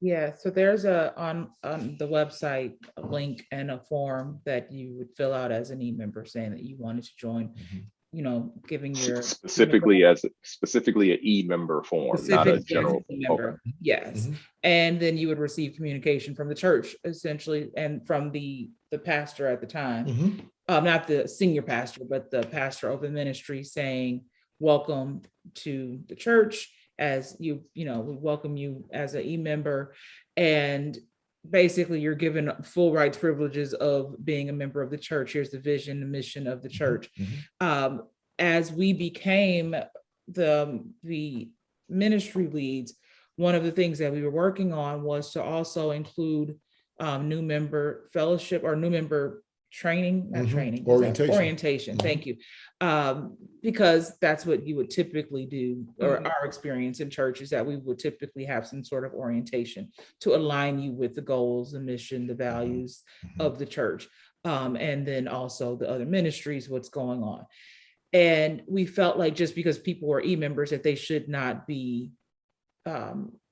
B: Yeah, so there's on the website a link and a form that you would fill out as an e-member saying that you wanted to join. You know, giving your
A: specifically an e-member form, not a general.
B: member. Okay. Yes, and then you would receive communication from the church essentially, and from the pastor at the time, not the senior pastor, but the pastor of the ministry, saying, "Welcome to the church. As we welcome you as an e-member," and basically you're given full rights, privileges of being a member of the church. Here's the vision, the mission of the church. As we became the ministry leads, one of the things that we were working on was to also include new member fellowship or new member training, not training, orientation. Thank you. Because that's what you would typically do, or our experience in church is that we would typically have some sort of orientation to align you with the goals, the mission, the values of the church. And then also the other ministries, what's going on. And we felt like just because people were e-members that they should not be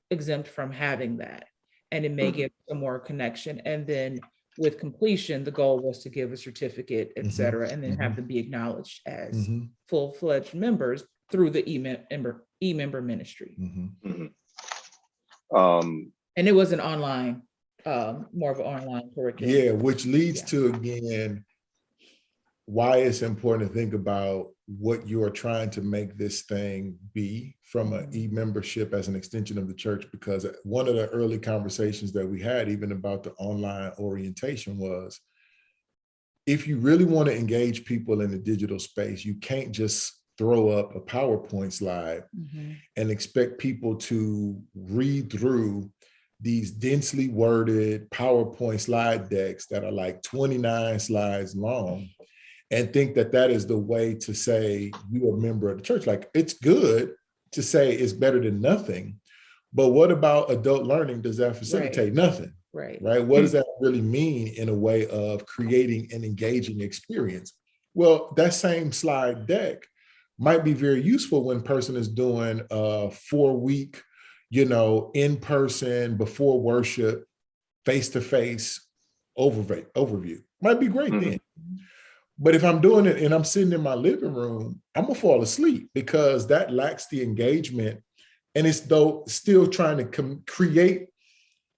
B: exempt from having that. And it may give some more connection. And then with completion, the goal was to give a certificate, et cetera, and then have them be acknowledged as full-fledged members through the e-member ministry. And it was an online, more of an online curriculum.
C: Yeah, which leads to, again, why it's important to think about what you are trying to make this thing be from an e-membership as an extension of the church, because one of the early conversations that we had even about the online orientation was, if you really want to engage people in the digital space, you can't just throw up a PowerPoint slide and expect people to read through these densely worded PowerPoint slide decks that are like 29 slides long and think that that is the way to say you're a member of the church. Like, it's good to say it's better than nothing, but what about adult learning? Does that facilitate? Nothing? Right. What does that really mean in a way of creating an engaging experience? Well, that same slide deck might be very useful when a person is doing a 4-week, in-person, before worship, face-to-face overview. Might be great then. But if I'm doing it and I'm sitting in my living room, I'm gonna fall asleep because that lacks the engagement. And it's still trying to create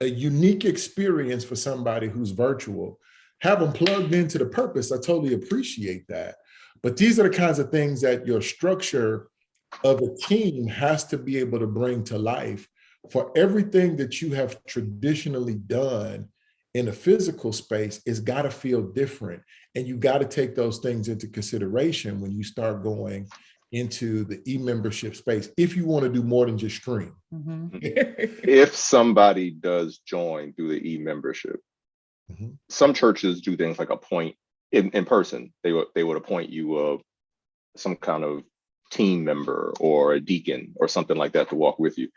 C: a unique experience for somebody who's virtual. Have them plugged into the purpose. I totally appreciate that. But these are the kinds of things that your structure of a team has to be able to bring to life. For everything that you have traditionally done in a physical space, it's got to feel different. And you got to take those things into consideration when you start going into the e-membership space, if you want to do more than just stream.
A: If somebody does join through the e-membership, some churches do things like appoint in person. They would appoint you some kind of team member or a deacon or something like that to walk with you.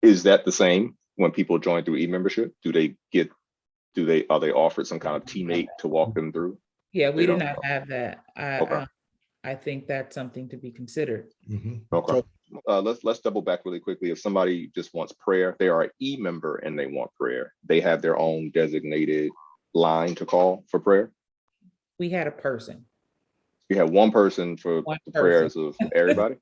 A: Is that the same when people join through e-membership? Are they offered some kind of teammate to walk them through?
B: Yeah, we did not have that. I think that's something to be considered.
A: Okay. Let's double back really quickly. If somebody just wants prayer, they are an e-member and they want prayer, they have their own designated line to call for prayer?
B: We had a person.
A: You had one person for
B: One
A: the
B: person.
A: prayers of everybody?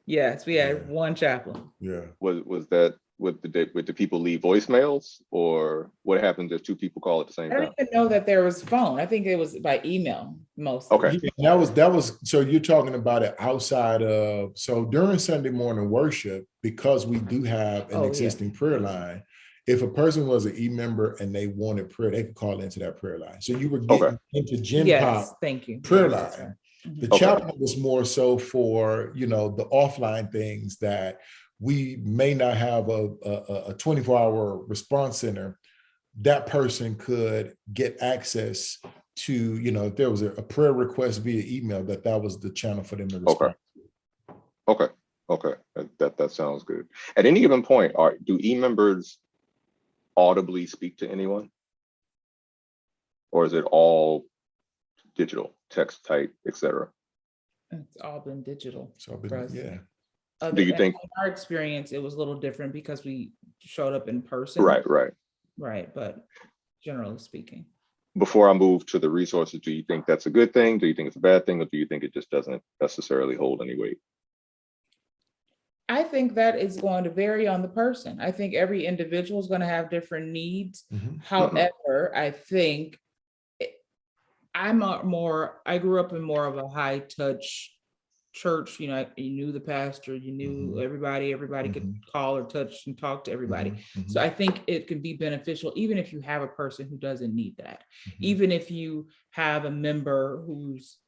B: Yes, we had one chaplain.
C: Yeah.
A: Was that with the people leave voicemails, or what happens if two people call at the same
B: I
A: time?
B: didn't even know that there was phone. I think it was by email mostly.
A: Okay.
C: Yeah, that was, so you're talking about it outside of, so during Sunday morning worship, because we do have an
B: Oh, yeah.
C: existing prayer line, if a person was an e-member and they wanted prayer, they could call into that prayer line. So you were getting
A: Okay.
C: into Gen
B: Yes,
C: Pop
B: thank you.
C: prayer
B: Yes, that's
C: line.
B: right. Mhm.
C: The
A: Okay.
C: chaplain was more so for, you know, the offline things that we may not have a 24-hour response center. That person could get access to, you know, if there was a prayer request via email, that was the channel for them to respond.
A: Okay. That sounds good. At any given point, do e-members audibly speak to anyone? Or is it all digital, text type, etc.?
B: It's all been digital.
C: So,
B: for us.
C: yeah.
A: Do you think?
B: In our experience, it was a little different because we showed up in person.
A: Right.
B: Right, but generally speaking.
A: Before I move to the resources, do you think that's a good thing? Do you think it's a bad thing? Or do you think it just doesn't necessarily hold any weight?
B: I think that is going to vary on the person. I think every individual is going to have different needs.
C: Mhm.
B: However, I think I grew up in more of a high touch church. You know, you knew the pastor, you knew
C: Mhm.
B: everybody could call or touch and talk to everybody.
C: Mhm.
B: So I think it can be beneficial, even if you have a person who doesn't need that.
C: Mhm.
B: Even if you have a member who's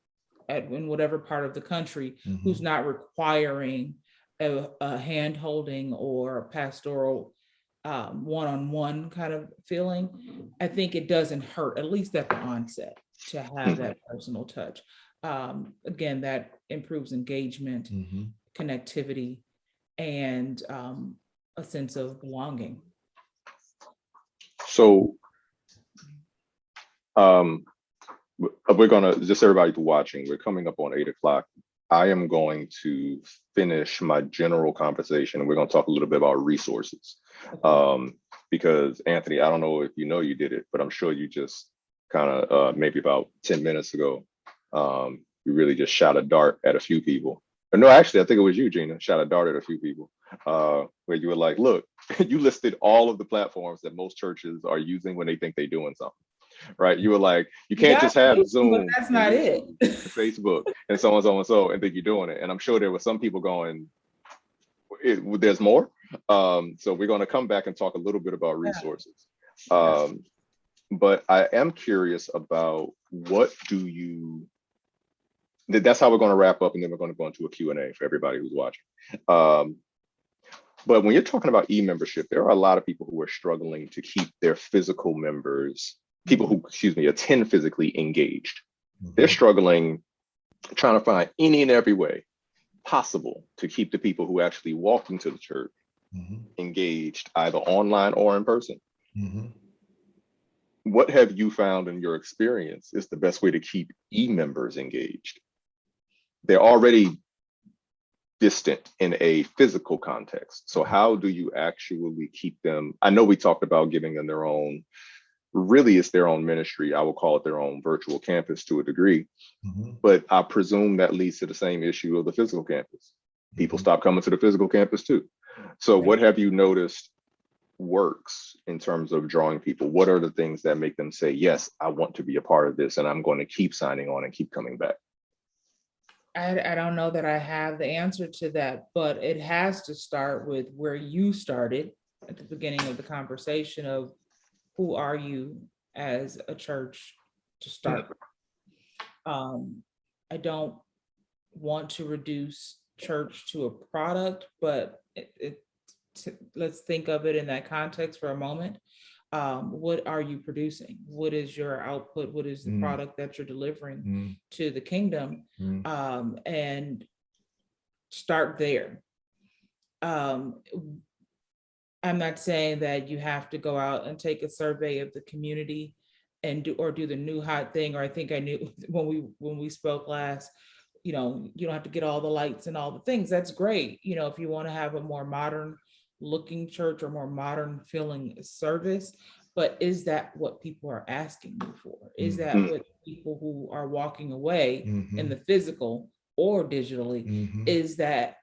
B: in whatever part of the country, who's not requiring a hand holding or a pastoral one-on-one kind of feeling, I think it doesn't hurt, at least at the onset, to have that personal touch. Again, that improves engagement,
C: Mhm.
B: connectivity, and a sense of belonging.
A: So we're gonna, just everybody watching, we're coming up on 8 o'clock. I am going to finish my general conversation and we're gonna talk a little bit about resources. Because Anthony, I don't know if you know you did it, but I'm sure you just kind of maybe about 10 minutes ago, you really just shot a dart at a few people. Or no, actually, I think it was you, Gina, shot a dart at a few people, where you were like, look, you listed all of the platforms that most churches are using when they think they're doing something. Right? You were like, you can't just have Zoom,
B: but that's not it.
A: Facebook, and so on, and think you're doing it. And I'm sure there were some people going, there's more. So we're going to come back and talk a little bit about resources. But I am curious about that's how we're going to wrap up, and then we're going to go into a Q&A for everybody who's watching. But when you're talking about e-membership, there are a lot of people who are struggling to keep their physical members, people who, attend physically engaged. They're struggling, trying to find any and every way possible to keep the people who actually walk into the church engaged, either online or in person. What have you found in your experience is the best way to keep e-members engaged? They're already distant in a physical context. So how do you actually keep them? I know we talked about giving them their own, really it's their own ministry. I would call it their own virtual campus to a degree, but I presume that leads to the same issue of the physical campus. People stop coming to the physical campus too. So what have you noticed works in terms of drawing people? What are the things that make them say, yes, I want to be a part of this and I'm going to keep signing on and keep coming back?
B: I don't know that I have the answer to that, but it has to start with where you started at the beginning of the conversation of who are you as a church to start. I don't want to reduce church to a product, but let's think of it in that context for a moment. What are you producing? What is your output? What is the product that you're delivering to the kingdom? And start there. I'm not saying that you have to go out and take a survey of the community and do the new hot thing. Or I think I knew when we spoke last, you don't have to get all the lights and all the things. That's great. If you want to have a more modern looking church or more modern feeling service, but is that what people are asking you for? Is that
A: Mhm.
B: what people who are walking away in
C: Mhm.
B: the physical or digitally,
C: Mhm.
B: is that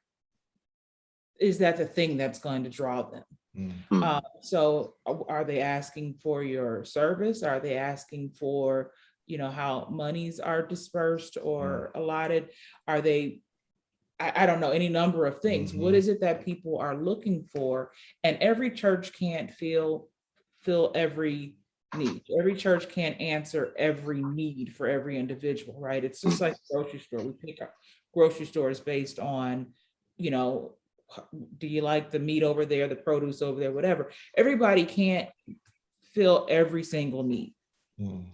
B: the thing that's going to draw them?
C: Mhm.
B: So are they asking for your service? Are they asking for, how monies are dispersed or allotted? Are they, I don't know, any number of things. What
C: Mhm.
B: is it that people are looking for? And every church can't fill every need. Every church can't answer every need for every individual, right? It's just like a grocery store. We pick up grocery stores based on, you know, do you like the meat over there, the produce over there, whatever. Everybody can't fill every single need,
C: Mhm.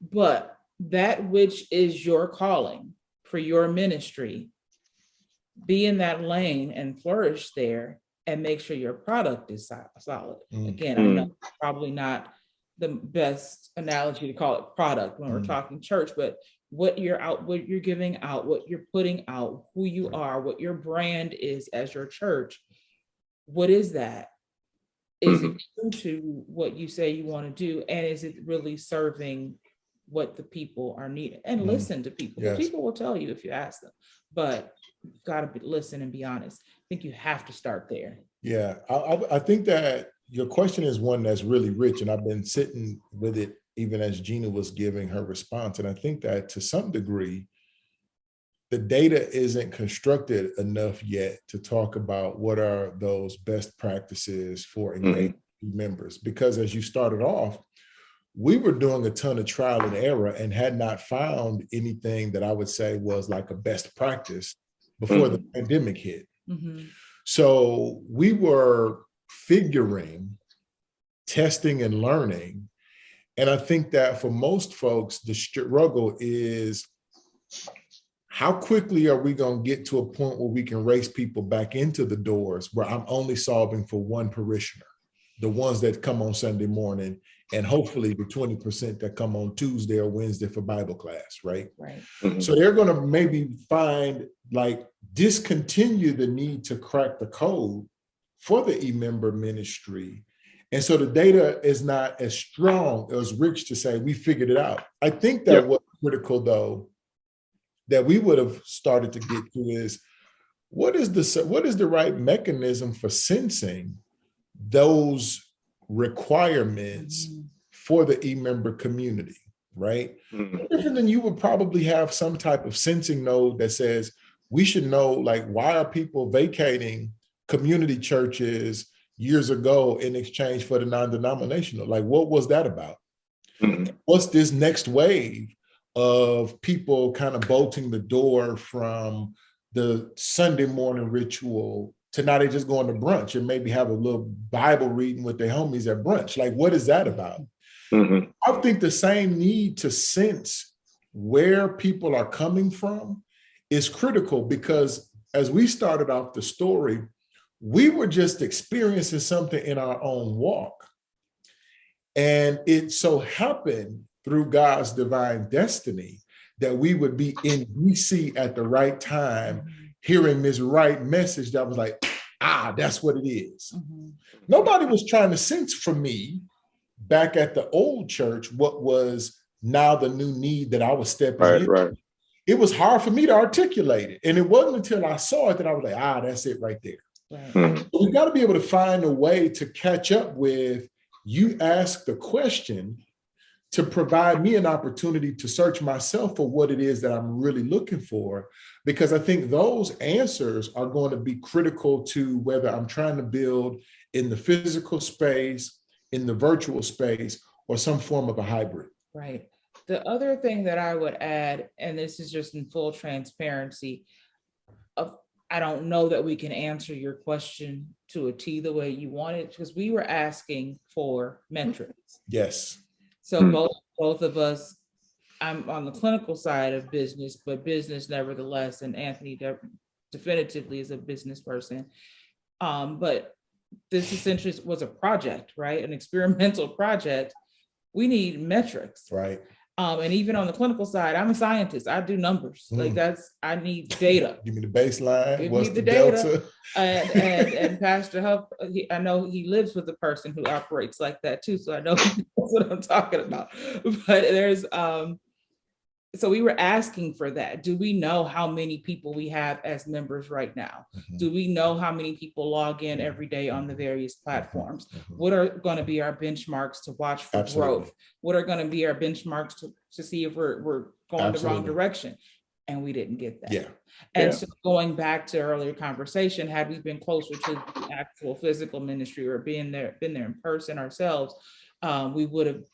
B: but that which is your calling for your ministry, be in that lane and flourish there and make sure your product is solid. Again, I know probably not the best analogy to call it product when we're talking church, but what you're giving out, what you're putting out, who you are, what your brand is as your church. What is that? Is it true to what you say you want to do? And is it really serving what the people are needing? And listen to people.
C: Yes.
B: People will tell you if you ask them, but you've got to listen and be honest. I think you have to start there.
C: Yeah, I think that your question is one that's really rich, and I've been sitting with it even as Gina was giving her response. And I think that to some degree, the data isn't constructed enough yet to talk about what are those best practices for engaging members. Because as you started off, we were doing a ton of trial and error and had not found anything that I would say was like a best practice before the pandemic hit. So we were figuring, testing, and learning. And I think that for most folks, the struggle is how quickly are we going to get to a point where we can race people back into the doors where I'm only solving for one parishioner, the ones that come on Sunday morning, and hopefully the 20% that come on Tuesday or Wednesday for Bible class, right?
B: Right.
C: So they're going to maybe discontinue the need to crack the code for the e-member ministry. And so the data is not as strong, as rich to say we figured it out. I think that what's critical though, that we would have started to get to is what is the right mechanism for sensing those requirements for the e-member community, right? Different than you would probably have some type of sensing node that says we should know, like, why are people vacating community churches years ago in exchange for the non-denominational? Like, what was that about? What's this next wave of people kind of bolting the door from the Sunday morning ritual to now they just going to brunch and maybe have a little Bible reading with their homies at brunch? Like, what is that about? I think the same need to sense where people are coming from is critical, because as we started off the story, we were just experiencing something in our own walk. And it so happened through God's divine destiny that we would be in DC at the right time, hearing this right message that was like, that's what it is. Nobody was trying to sense from me back at the old church what was now the new need that I was stepping in.
A: Right.
C: It was hard for me to articulate it. And it wasn't until I saw it that I was like, that's it right there.
B: Right.
C: So we got to be able to find a way to catch up with, you ask the question to provide me an opportunity to search myself for what it is that I'm really looking for, because I think those answers are going to be critical to whether I'm trying to build in the physical space, in the virtual space, or some form of a hybrid.
B: Right. The other thing that I would add, and this is just in full transparency, I don't know that we can answer your question to a T the way you want it, because we were asking for metrics.
C: Yes.
B: So both of us, I'm on the clinical side of business, but business nevertheless, and Anthony definitively is a business person. But this essentially was a project, right? An experimental project. We need metrics.
C: Right.
B: And even on the clinical side, I'm a scientist. I do numbers. Like I need data.
C: Give me the baseline.
B: Give
C: What's
B: me
C: the
B: the data.
C: delta?
B: And Pastor Huff, I know he lives with a person who operates like that too. So I know he knows what I'm talking about. But there's so we were asking for that. Do we know how many people we have as members right now? Do we know how many people log in every day on the various platforms? What are going to be our benchmarks to watch for growth? What are going to be our benchmarks to see if we're going the wrong direction? And we didn't get that. And so going back to earlier conversation, had we been closer to the actual physical ministry or been there in person ourselves, we would have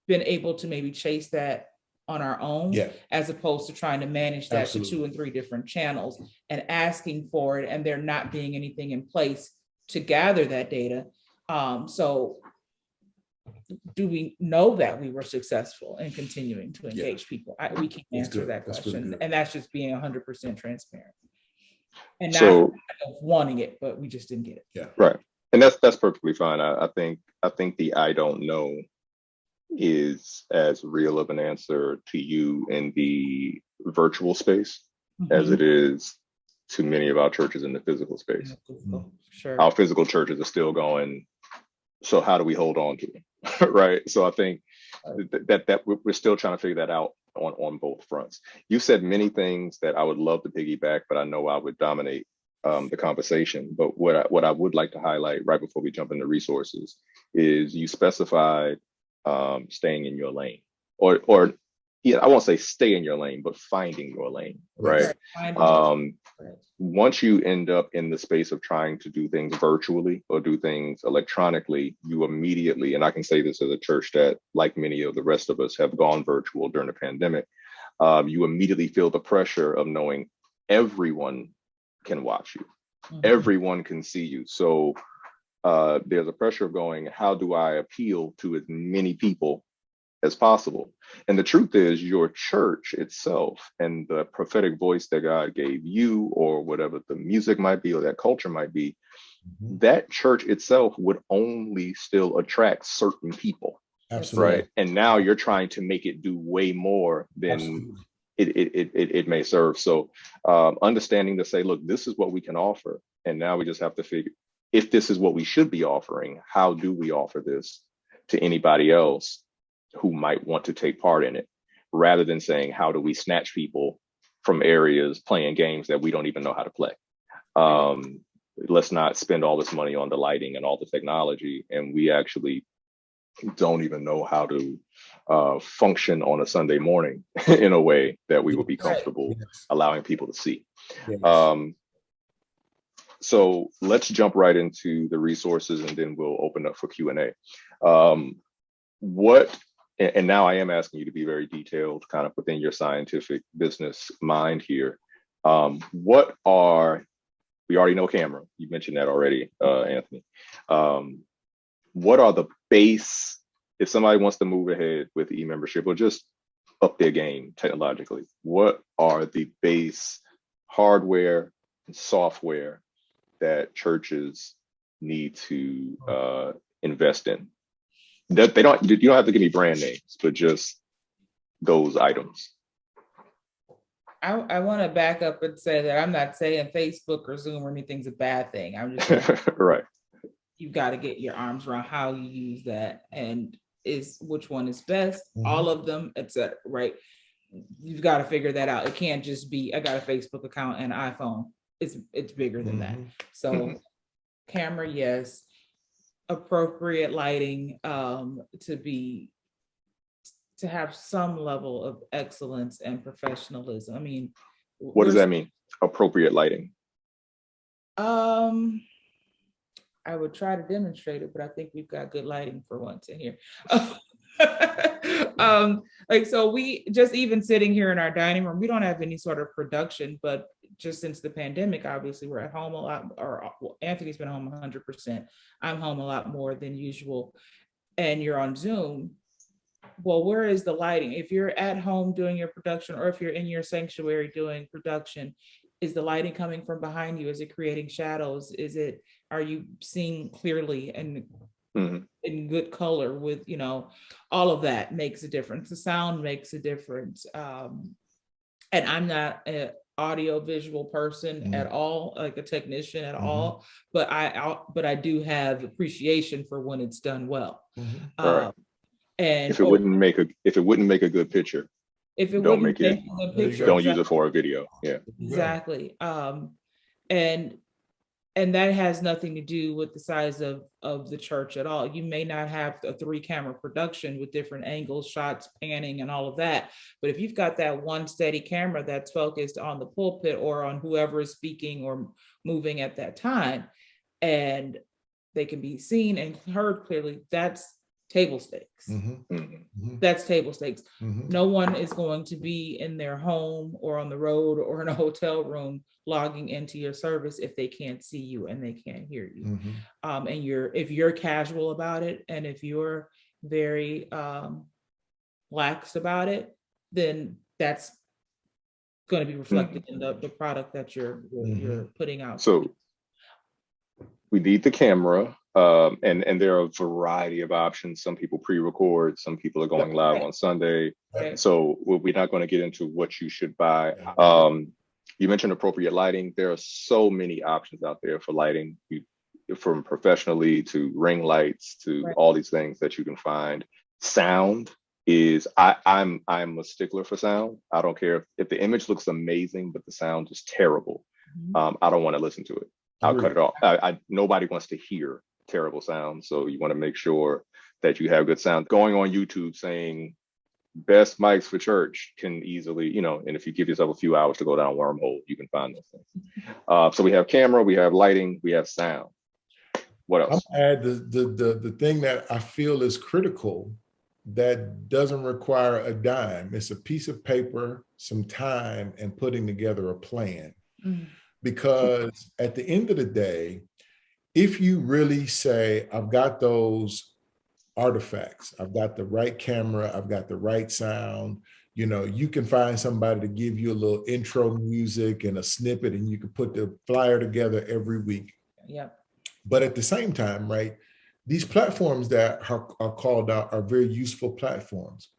B: been able to maybe chase that on our own, as opposed to trying to manage that to 2 and 3 different channels and asking for it, and there not being anything in place to gather that data. So do we know that we were successful in continuing to engage people? We can't answer that question. And that's just being 100% transparent. And not wanting it, but we just didn't get it.
A: Right. And that's perfectly fine. I think the I don't know is as real of an answer to you in the virtual space as it is to many of our churches in the physical space.
B: Sure.
A: Our physical churches are still going, so how do we hold on to them? Right. So I think that we're still trying to figure that out on both fronts. You said many things that I would love to piggyback, but I know I would dominate the conversation. But what I would like to highlight right before we jump into resources is you specified staying in your lane, or I won't say stay in your lane, but finding your lane, right? Once you end up in the space of trying to do things virtually or do things electronically, you immediately, and I can say this as a church that, like many of the rest of us, have gone virtual during the pandemic, you immediately feel the pressure of knowing everyone can watch you, everyone can see you. So there's a pressure of going, how do I appeal to as many people as possible? And the truth is, your church itself and the prophetic voice that God gave you, or whatever the music might be, or that culture might be, that church itself would only still attract certain people.
C: Absolutely.
A: Right. And now you're trying to make it do way more than it may serve. So understanding to say, look, this is what we can offer. And now we just have to figure, if this is what we should be offering, how do we offer this to anybody else who might want to take part in it, rather than saying, how do we snatch people from areas playing games that we don't even know how to play? Let's not spend all this money on the lighting and all the technology, and we actually don't even know how to function on a Sunday morning in a way that we would be comfortable allowing people to see. So let's jump right into the resources, and then we'll open up for Q&A. And now I am asking you to be very detailed, kind of within your scientific business mind here. We already know camera. You mentioned that already, Anthony. What are the base, if somebody wants to move ahead with e-membership or just up their game technologically, what are the base hardware and software that churches need to invest in? You don't have to give me brand names, but just those items.
B: I want to back up and say that I'm not saying Facebook or Zoom or anything's a bad thing. I'm just saying,
A: right.
B: You've got to get your arms around how you use that and which one is best, all of them, etc. Right? You've got to figure that out. It can't just be, I got a Facebook account and iPhone. It's bigger than that. So camera, yes. Appropriate lighting, to have some level of excellence and professionalism. I mean,
A: what does that mean? Appropriate lighting?
B: I would try to demonstrate it, but I think we've got good lighting for once in here. So we just, even sitting here in our dining room, we don't have any sort of production, but just since the pandemic, obviously we're at home a lot, Anthony's been home 100%. I'm home a lot more than usual. And you're on Zoom. Well, where is the lighting? If you're at home doing your production, or if you're in your sanctuary doing production, is the lighting coming from behind you? Is it creating shadows? Are you seeing clearly? And
A: Mhm.
B: in good color with, all of that makes a difference. The sound makes a difference. And I'm not an audio visual person at all, like a technician at all, but I do have appreciation for when it's done well.
A: Right.
B: And
A: If it wouldn't make a good picture,
B: if it
A: don't
B: wouldn't
A: make it,
B: make a
C: There you
B: picture,
C: go.
A: don't use it for a video. Yeah.
B: exactly. And that has nothing to do with the size of the church at all. You may not have a 3-camera production with different angles, shots, panning, and all of that. But if you've got that one steady camera that's focused on the pulpit or on whoever is speaking or moving at that time, and they can be seen and heard clearly, that's table stakes.
A: Mhm.
B: That's table stakes. No one is going to be in their home or on the road or in a hotel room logging into your service if they can't see you and they can't hear you. And if you're casual about it, and if you're very lax about it, then that's going to be reflected in the product that you're putting out.
A: So we need the camera, and there are a variety of options. Some people pre-record, some people are going live on Sunday.
B: Okay.
A: So we're not going to get into what you should buy. You mentioned appropriate lighting. There are so many options out there for lighting, from professionally to ring lights to all these things that you can find. Sound is I'm a stickler for sound. I don't care if the image looks amazing, but the sound is terrible. I don't want to listen to it. I'll cut it off. Nobody wants to hear terrible sound. So you want to make sure that you have good sound. Going on YouTube saying best mics for church can easily, and if you give yourself a few hours to go down wormhole, you can find those things. So we have camera, we have lighting, we have sound. What else?
C: I'll add the thing that I feel is critical that doesn't require a dime. It's a piece of paper, some time, and putting together a plan. Because at the end of the day, if you really say, I've got those artifacts, I've got the right camera, I've got the right sound, you can find somebody to give you a little intro music and a snippet, and you can put the flyer together every week.
B: Yep.
C: But at the same time, right, these platforms that are called out are very useful platforms.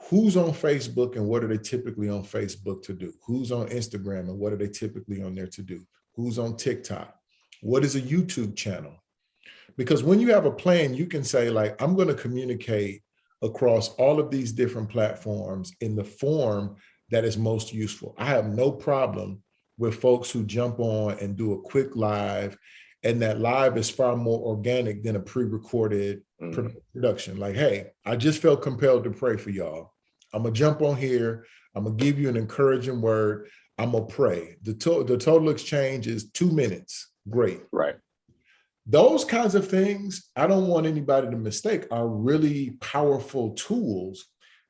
C: Who's on Facebook and what are they typically on Facebook to do? Who's on Instagram and what are they typically on there to do? Who's on TikTok? What is a YouTube channel? Because when you have a plan, you can say, like, I'm going to communicate across all of these different platforms in the form that is most useful. I have no problem with folks who jump on and do a quick live, and that live is far more organic than a pre-recorded production. Like, hey, I just felt compelled to pray for y'all. I'm gonna jump on here. I'm gonna give you an encouraging word. I'm gonna pray. The total exchange is 2 minutes. Great.
A: Right.
C: Those kinds of things, I don't want anybody to mistake, are really powerful tools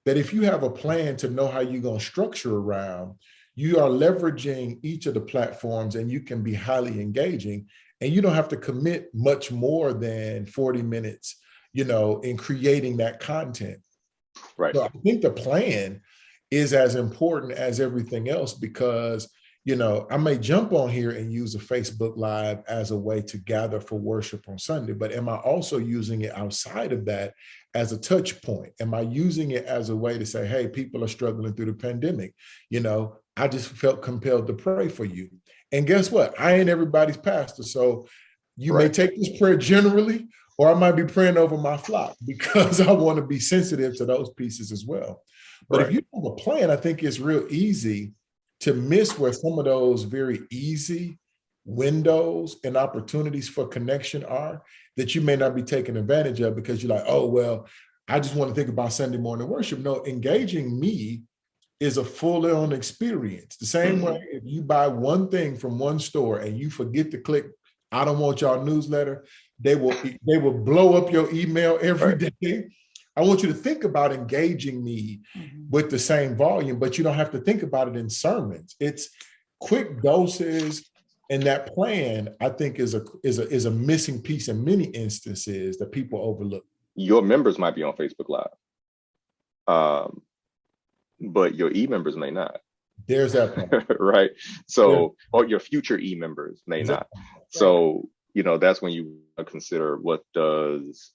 C: that if you have a plan to know how you're gonna structure around, you are leveraging each of the platforms and you can be highly engaging, and you don't have to commit much more than 40 minutes, in creating that content.
A: Right.
C: So I think the plan is as important as everything else, because, I may jump on here and use a Facebook Live as a way to gather for worship on Sunday, but am I also using it outside of that as a touch point? Am I using it as a way to say, hey, people are struggling through the pandemic? I just felt compelled to pray for you. And guess what? I ain't everybody's pastor. So you may take this prayer generally, or I might be praying over my flock, because I want to be sensitive to those pieces as well. But if you have a plan, I think it's real easy to miss where some of those very easy windows and opportunities for connection are, that you may not be taking advantage of because you're like, oh, well, I just want to think about Sunday morning worship. No, engaging me is a full-on experience. The same way if you buy one thing from one store and you forget to click, I don't want y'all newsletter, they will blow up your email every day. I want you to think about engaging me with the same volume, but you don't have to think about it in sermons. It's quick doses, and that plan, I think, is a missing piece in many instances that people overlook.
A: Your members might be on Facebook Live, but your e-members may not.
C: There's that part.
A: Right. So, or your future e-members may not. So that's when you consider what does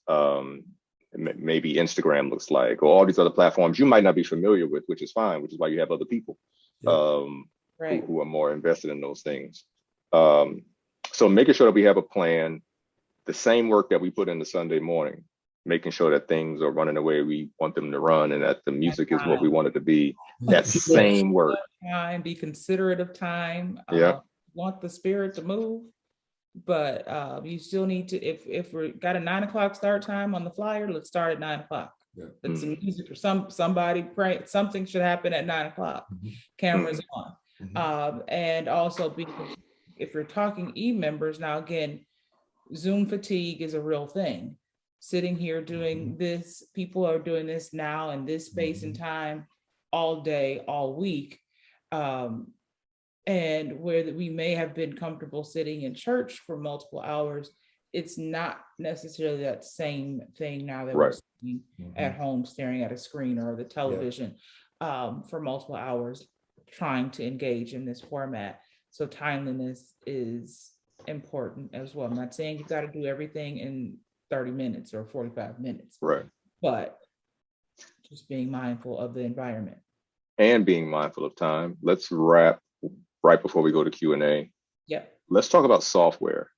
A: maybe Instagram looks like, or all these other platforms you might not be familiar with, which is fine, which is why you have other people
C: Yeah.
B: Right.
A: who are more invested in those things. So making sure that we have a plan, the same work that we put in the Sunday morning, making sure that things are running the way we want them to run and that the music is what we want it to be. That same work.
B: Time, be considerate of time.
A: Yeah.
B: Want the spirit to move, but you still need to. If we got a 9 o'clock start time on the flyer, let's start at 9 o'clock.
C: Yeah.
B: Let's some music or somebody pray. Something should happen at 9 o'clock. Cameras on, and also if you're talking e-members now, again, Zoom fatigue is a real thing. Sitting here doing this, people are doing this now in this space and time all day, all week. And where we may have been comfortable sitting in church for multiple hours, it's not necessarily that same thing now that we're sitting at home staring at a screen or the television for multiple hours trying to engage in this format. So timeliness is important as well. I'm not saying you've got to do everything in 30 minutes or 45 minutes,
A: Right.
B: but just being mindful of the environment.
A: And being mindful of time. Let's wrap right before we go to Q&A.
B: Yep.
A: Let's talk about software.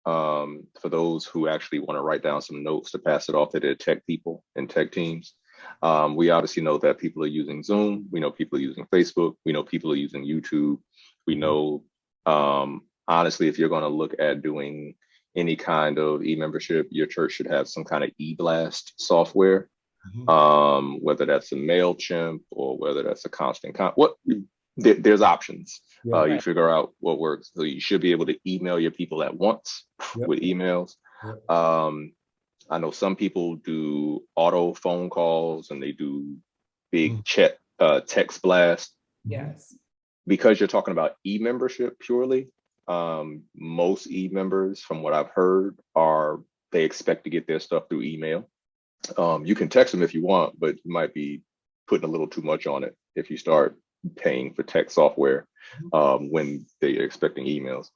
A: For those who actually want to write down some notes to pass it off to their tech people and tech teams. We obviously know that people are using Zoom. We know people are using Facebook. We know people are using YouTube. We know, honestly, if you're going to look at doing any kind of e-membership, your church should have some kind of e-blast software, whether that's a MailChimp or whether that's a there's options. You figure out what works. So you should be able to email your people at once with emails. I know some people do auto phone calls and they do big chat text blast.
B: Yes.
A: Because you're talking about e-membership purely, most e-members, from what I've heard, they expect to get their stuff through email. You can text them if you want, but you might be putting a little too much on it if you start paying for tech software when they're expecting emails.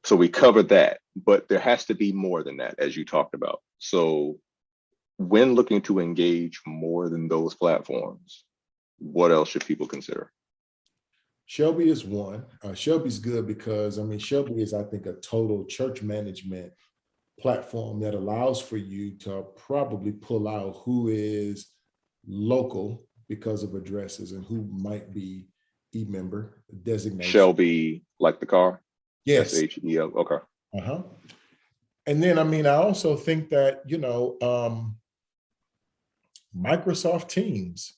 A: So we covered that, but there has to be more than that, as you talked about. So when looking to engage more than those platforms, what else should people consider?
C: Shelby is one. Shelby's good because, Shelby is, I think, a total church management platform that allows for you to probably pull out who is local because of addresses and who might be e-member designation.
A: Shelby, like the car?
C: Yes.
A: SHEL, okay.
C: And then, I also think that, Microsoft Teams,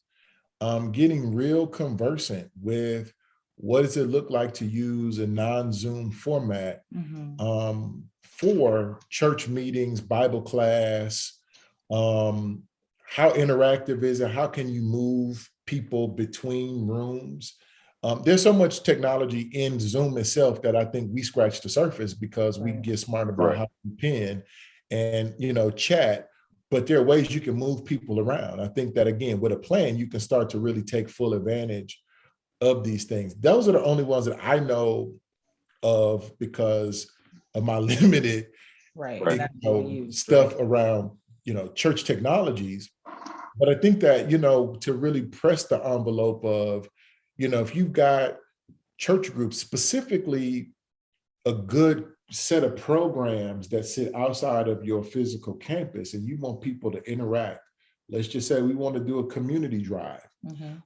C: getting real conversant with what does it look like to use a non-Zoom format for church meetings, Bible class, how interactive is it? How can you move people between rooms? There's so much technology in Zoom itself that I think we scratch the surface because we get smart about how to pin and, chat, but there are ways you can move people around. I think that, again, with a plan, you can start to really take full advantage of these things. Those are the only ones that I know of because of my limited stuff around, church technologies. But I think that, to really press the envelope of, if you've got church groups, specifically a good set of programs that sit outside of your physical campus and you want people to interact. Let's just say we want to do a community drive.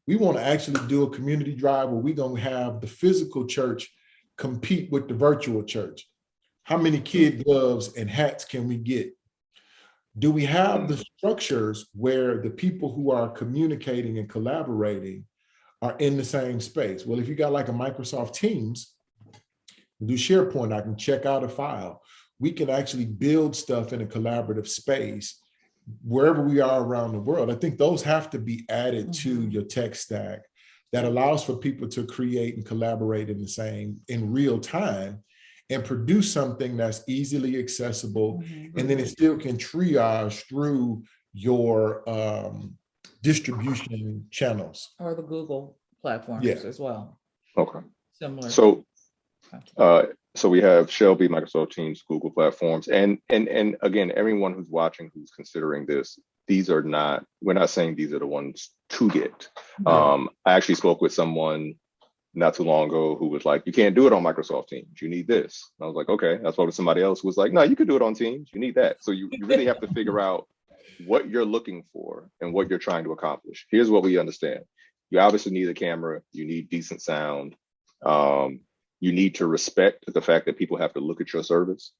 C: We want to actually do a community drive where we're going to have the physical church compete with the virtual church. How many kid gloves and hats can we get? Do we have the structures where the people who are communicating and collaborating are in the same space? Well, if you got like a Microsoft Teams, do SharePoint, I can check out a file. We can actually build stuff in a collaborative space wherever we are around the world. I think those have to be added to your tech stack that allows for people to create and collaborate in real time and produce something that's easily accessible. And then it still can triage through your distribution channels.
B: Or the Google platforms as well.
A: Okay.
B: Similar.
A: So So we have Shelby, Microsoft Teams, Google platforms, and again, everyone who's watching who's considering this, we're not saying these are the ones to get. I actually spoke with someone not too long ago who was like, you can't do it on Microsoft Teams. You need this. And I was like, okay. I spoke to somebody else who was like, no, you can do it on Teams. You need that. So you really have to figure out what you're looking for and what you're trying to accomplish. Here's what we understand. You obviously need a camera. You need decent sound. You need to respect the fact that people have to look at your service.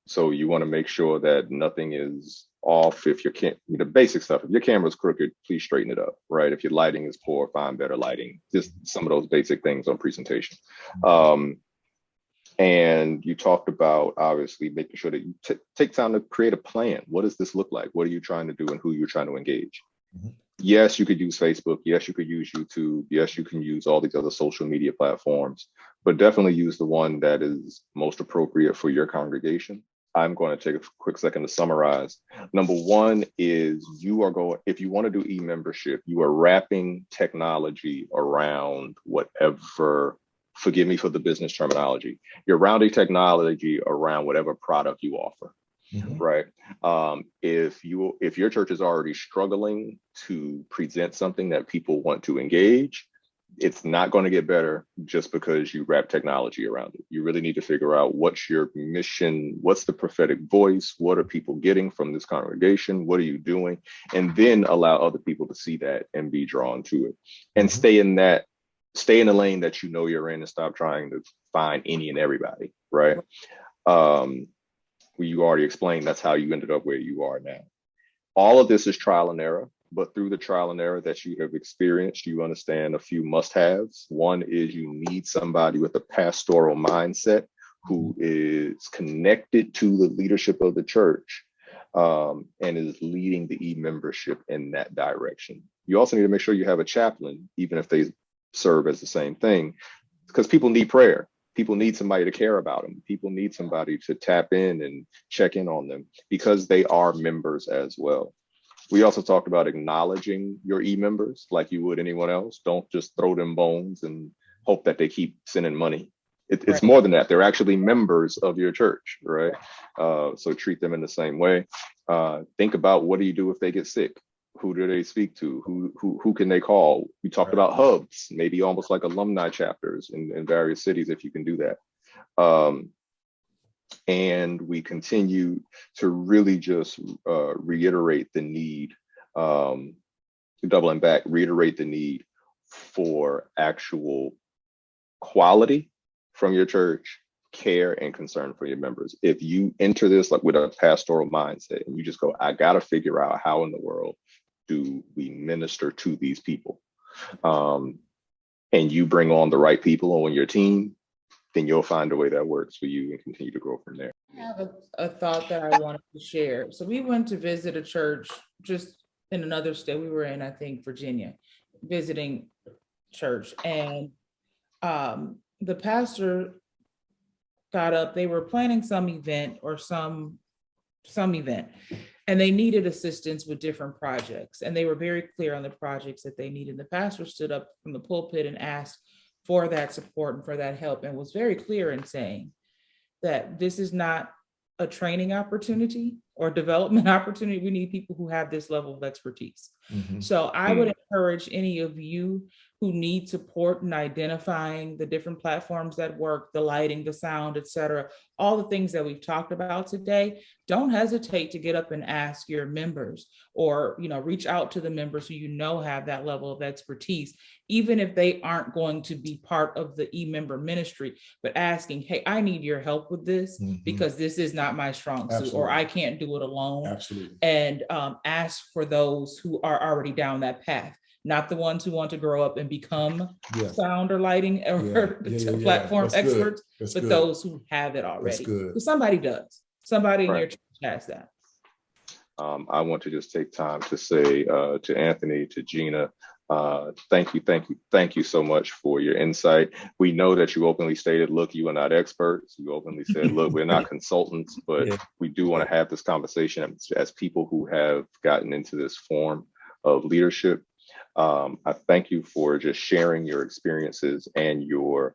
A: So you want to make sure that nothing is off. If the basic stuff, if your camera's crooked, please straighten it up, right? If your lighting is poor, find better lighting. Just some of those basic things on presentation. And you talked about obviously making sure that you take time to create a plan. What does this look like? What are you trying to do and who you're trying to engage? Yes, you could use Facebook. Yes, you could use YouTube. Yes, you can use all these other social media platforms, but definitely use the one that is most appropriate for your congregation. I'm going to take a quick second to summarize. Number one is if you want to do e-membership, you are wrapping technology around whatever, forgive me for the business terminology, you're rounding technology around whatever product you offer. Right. If your church is already struggling to present something that people want to engage, it's not going to get better just because you wrap technology around it. You really need to figure out what's your mission, what's the prophetic voice, what are people getting from this congregation, what are you doing, and then allow other people to see that and be drawn to it. And stay in the lane that you know you're in and stop trying to find any and everybody, right? You already explained that's how you ended up where you are now. All of this is trial and error, but through the trial and error that you have experienced, you understand a few must-haves. One is you need somebody with a pastoral mindset who is connected to the leadership of the church and is leading the e-membership in that direction. You also need to make sure you have a chaplain, even if they serve as the same thing, because people need prayer. People need somebody to care about them. People need somebody to tap in and check in on them because they are members as well. We also talked about acknowledging your e-members like you would anyone else. Don't just throw them bones and hope that they keep sending money. It's more than that. They're actually members of your church, right? So treat them in the same way. Think about, what do you do if they get sick? Who do they speak to? Who can they call? We talked about hubs, maybe almost like alumni chapters in various cities, if you can do that. And we continue to really just reiterate the need, doubling back, reiterate the need for actual quality from your church, care and concern for your members. If you enter this like with a pastoral mindset and you just go, I got to figure out how in the world do we minister to these people? And you bring on the right people on your team, then you'll find a way that works for you and continue to grow from there.
B: I have a thought that I wanted to share. So we went to visit a church just in another state. We were in, I think, Virginia, visiting church. And the pastor got up, they were planning some event or some event, and they needed assistance with different projects. And they were very clear on the projects that they needed. The pastor stood up from the pulpit and asked for that support and for that help, and was very clear in saying that this is not a training opportunity or development opportunity. We need people who have this level of expertise. So I would encourage any of you who need support in identifying the different platforms that work, the lighting, the sound, et cetera, all the things that we've talked about today. Don't hesitate to get up and ask your members, or reach out to the members who have that level of expertise, even if they aren't going to be part of the e-member ministry, but asking, hey, I need your help with this because this is not my strong suit, or I can't do it alone.
C: Absolutely.
B: And ask for those who are already down that path, not the ones who want to grow up and become sound or lighting or platform experts, but those who have it already. Because somebody does. Somebody in your church has that.
A: I want to just take time to say to Anthony, to Gina, thank you so much for your insight. We know that you openly stated, look, you are not experts. You openly said, look, we're not consultants, but we do want to have this conversation as people who have gotten into this form of leadership. I thank you for just sharing your experiences and your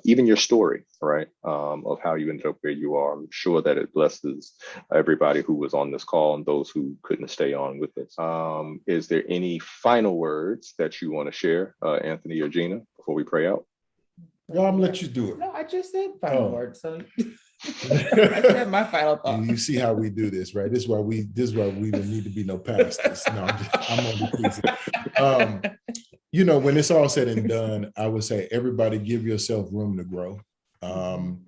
A: even your story, right, of how you ended up where you are. I'm sure that it blesses everybody who was on this call and those who couldn't stay on with us. Is there any final words that you want to share, Anthony or Gina, before we pray out?
C: No, I'm gonna let you do it.
B: No, I just said final
C: Oh.
B: word. So I said my final thought.
C: You see how we do this, right? This is why we don't need to be no pastors. No, I'm only teasing. You know, when it's all said and done, I would say everybody give yourself room to grow. In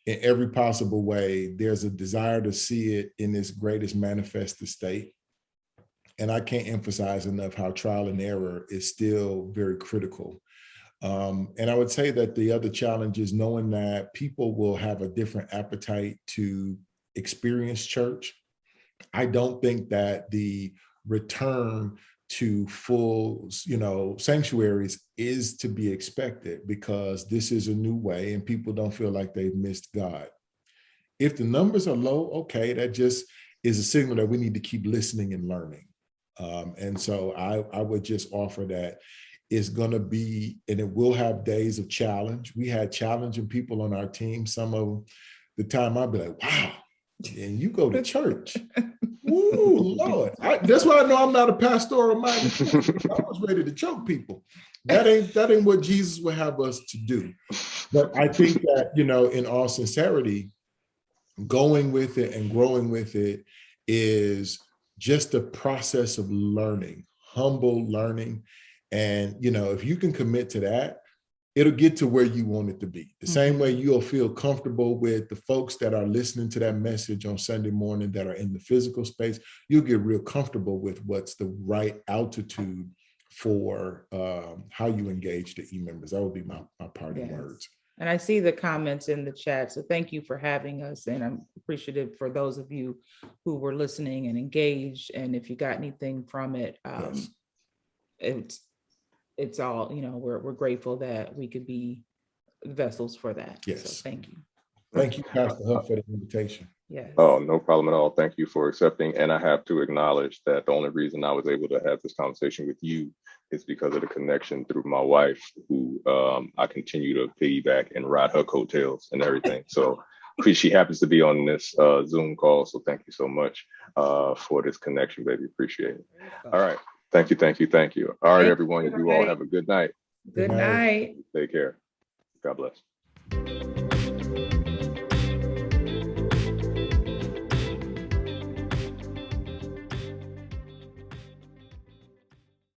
C: every possible way, there's a desire to see it in its greatest manifested state. And I can't emphasize enough how trial and error is still very critical. And I would say that the other challenge is knowing that people will have a different appetite to experience church. I don't think that the return to full, sanctuaries is to be expected, because this is a new way and people don't feel like they've missed God. If the numbers are low, okay, that just is a signal that we need to keep listening and learning. And so I would just offer that it's going to be, and it will have days of challenge. We had challenging people on our team. Some of the time I'd be like, wow, and you go to church. Woo, Lord. That's why I know I'm not a pastoral minded. I was ready to choke people. That ain't what Jesus would have us to do. But I think that, in all sincerity, going with it and growing with it is just a process of learning, humble learning. And, if you can commit to that, it'll get to where you want it to be. The same way you'll feel comfortable with the folks that are listening to that message on Sunday morning that are in the physical space, you'll get real comfortable with what's the right altitude for how you engage the e-members. That would be my parting words.
B: And I see the comments in the chat. So thank you for having us. And I'm appreciative for those of you who were listening and engaged. And if you got anything from it,
C: Yes.
B: it's all, we're grateful that we could be vessels for that.
C: Yes.
B: So thank you.
C: Thank you, Pastor Huff, for the invitation.
B: Yes.
A: Oh, no problem at all. Thank you for accepting. And I have to acknowledge that the only reason I was able to have this conversation with you is because of the connection through my wife, who I continue to piggyback and ride her coattails and everything. So she happens to be on this Zoom call. So thank you so much for this connection, baby. Appreciate it. All right. Thank you. All right, everyone. You all have a good night.
B: Good night.
A: Take care. God bless.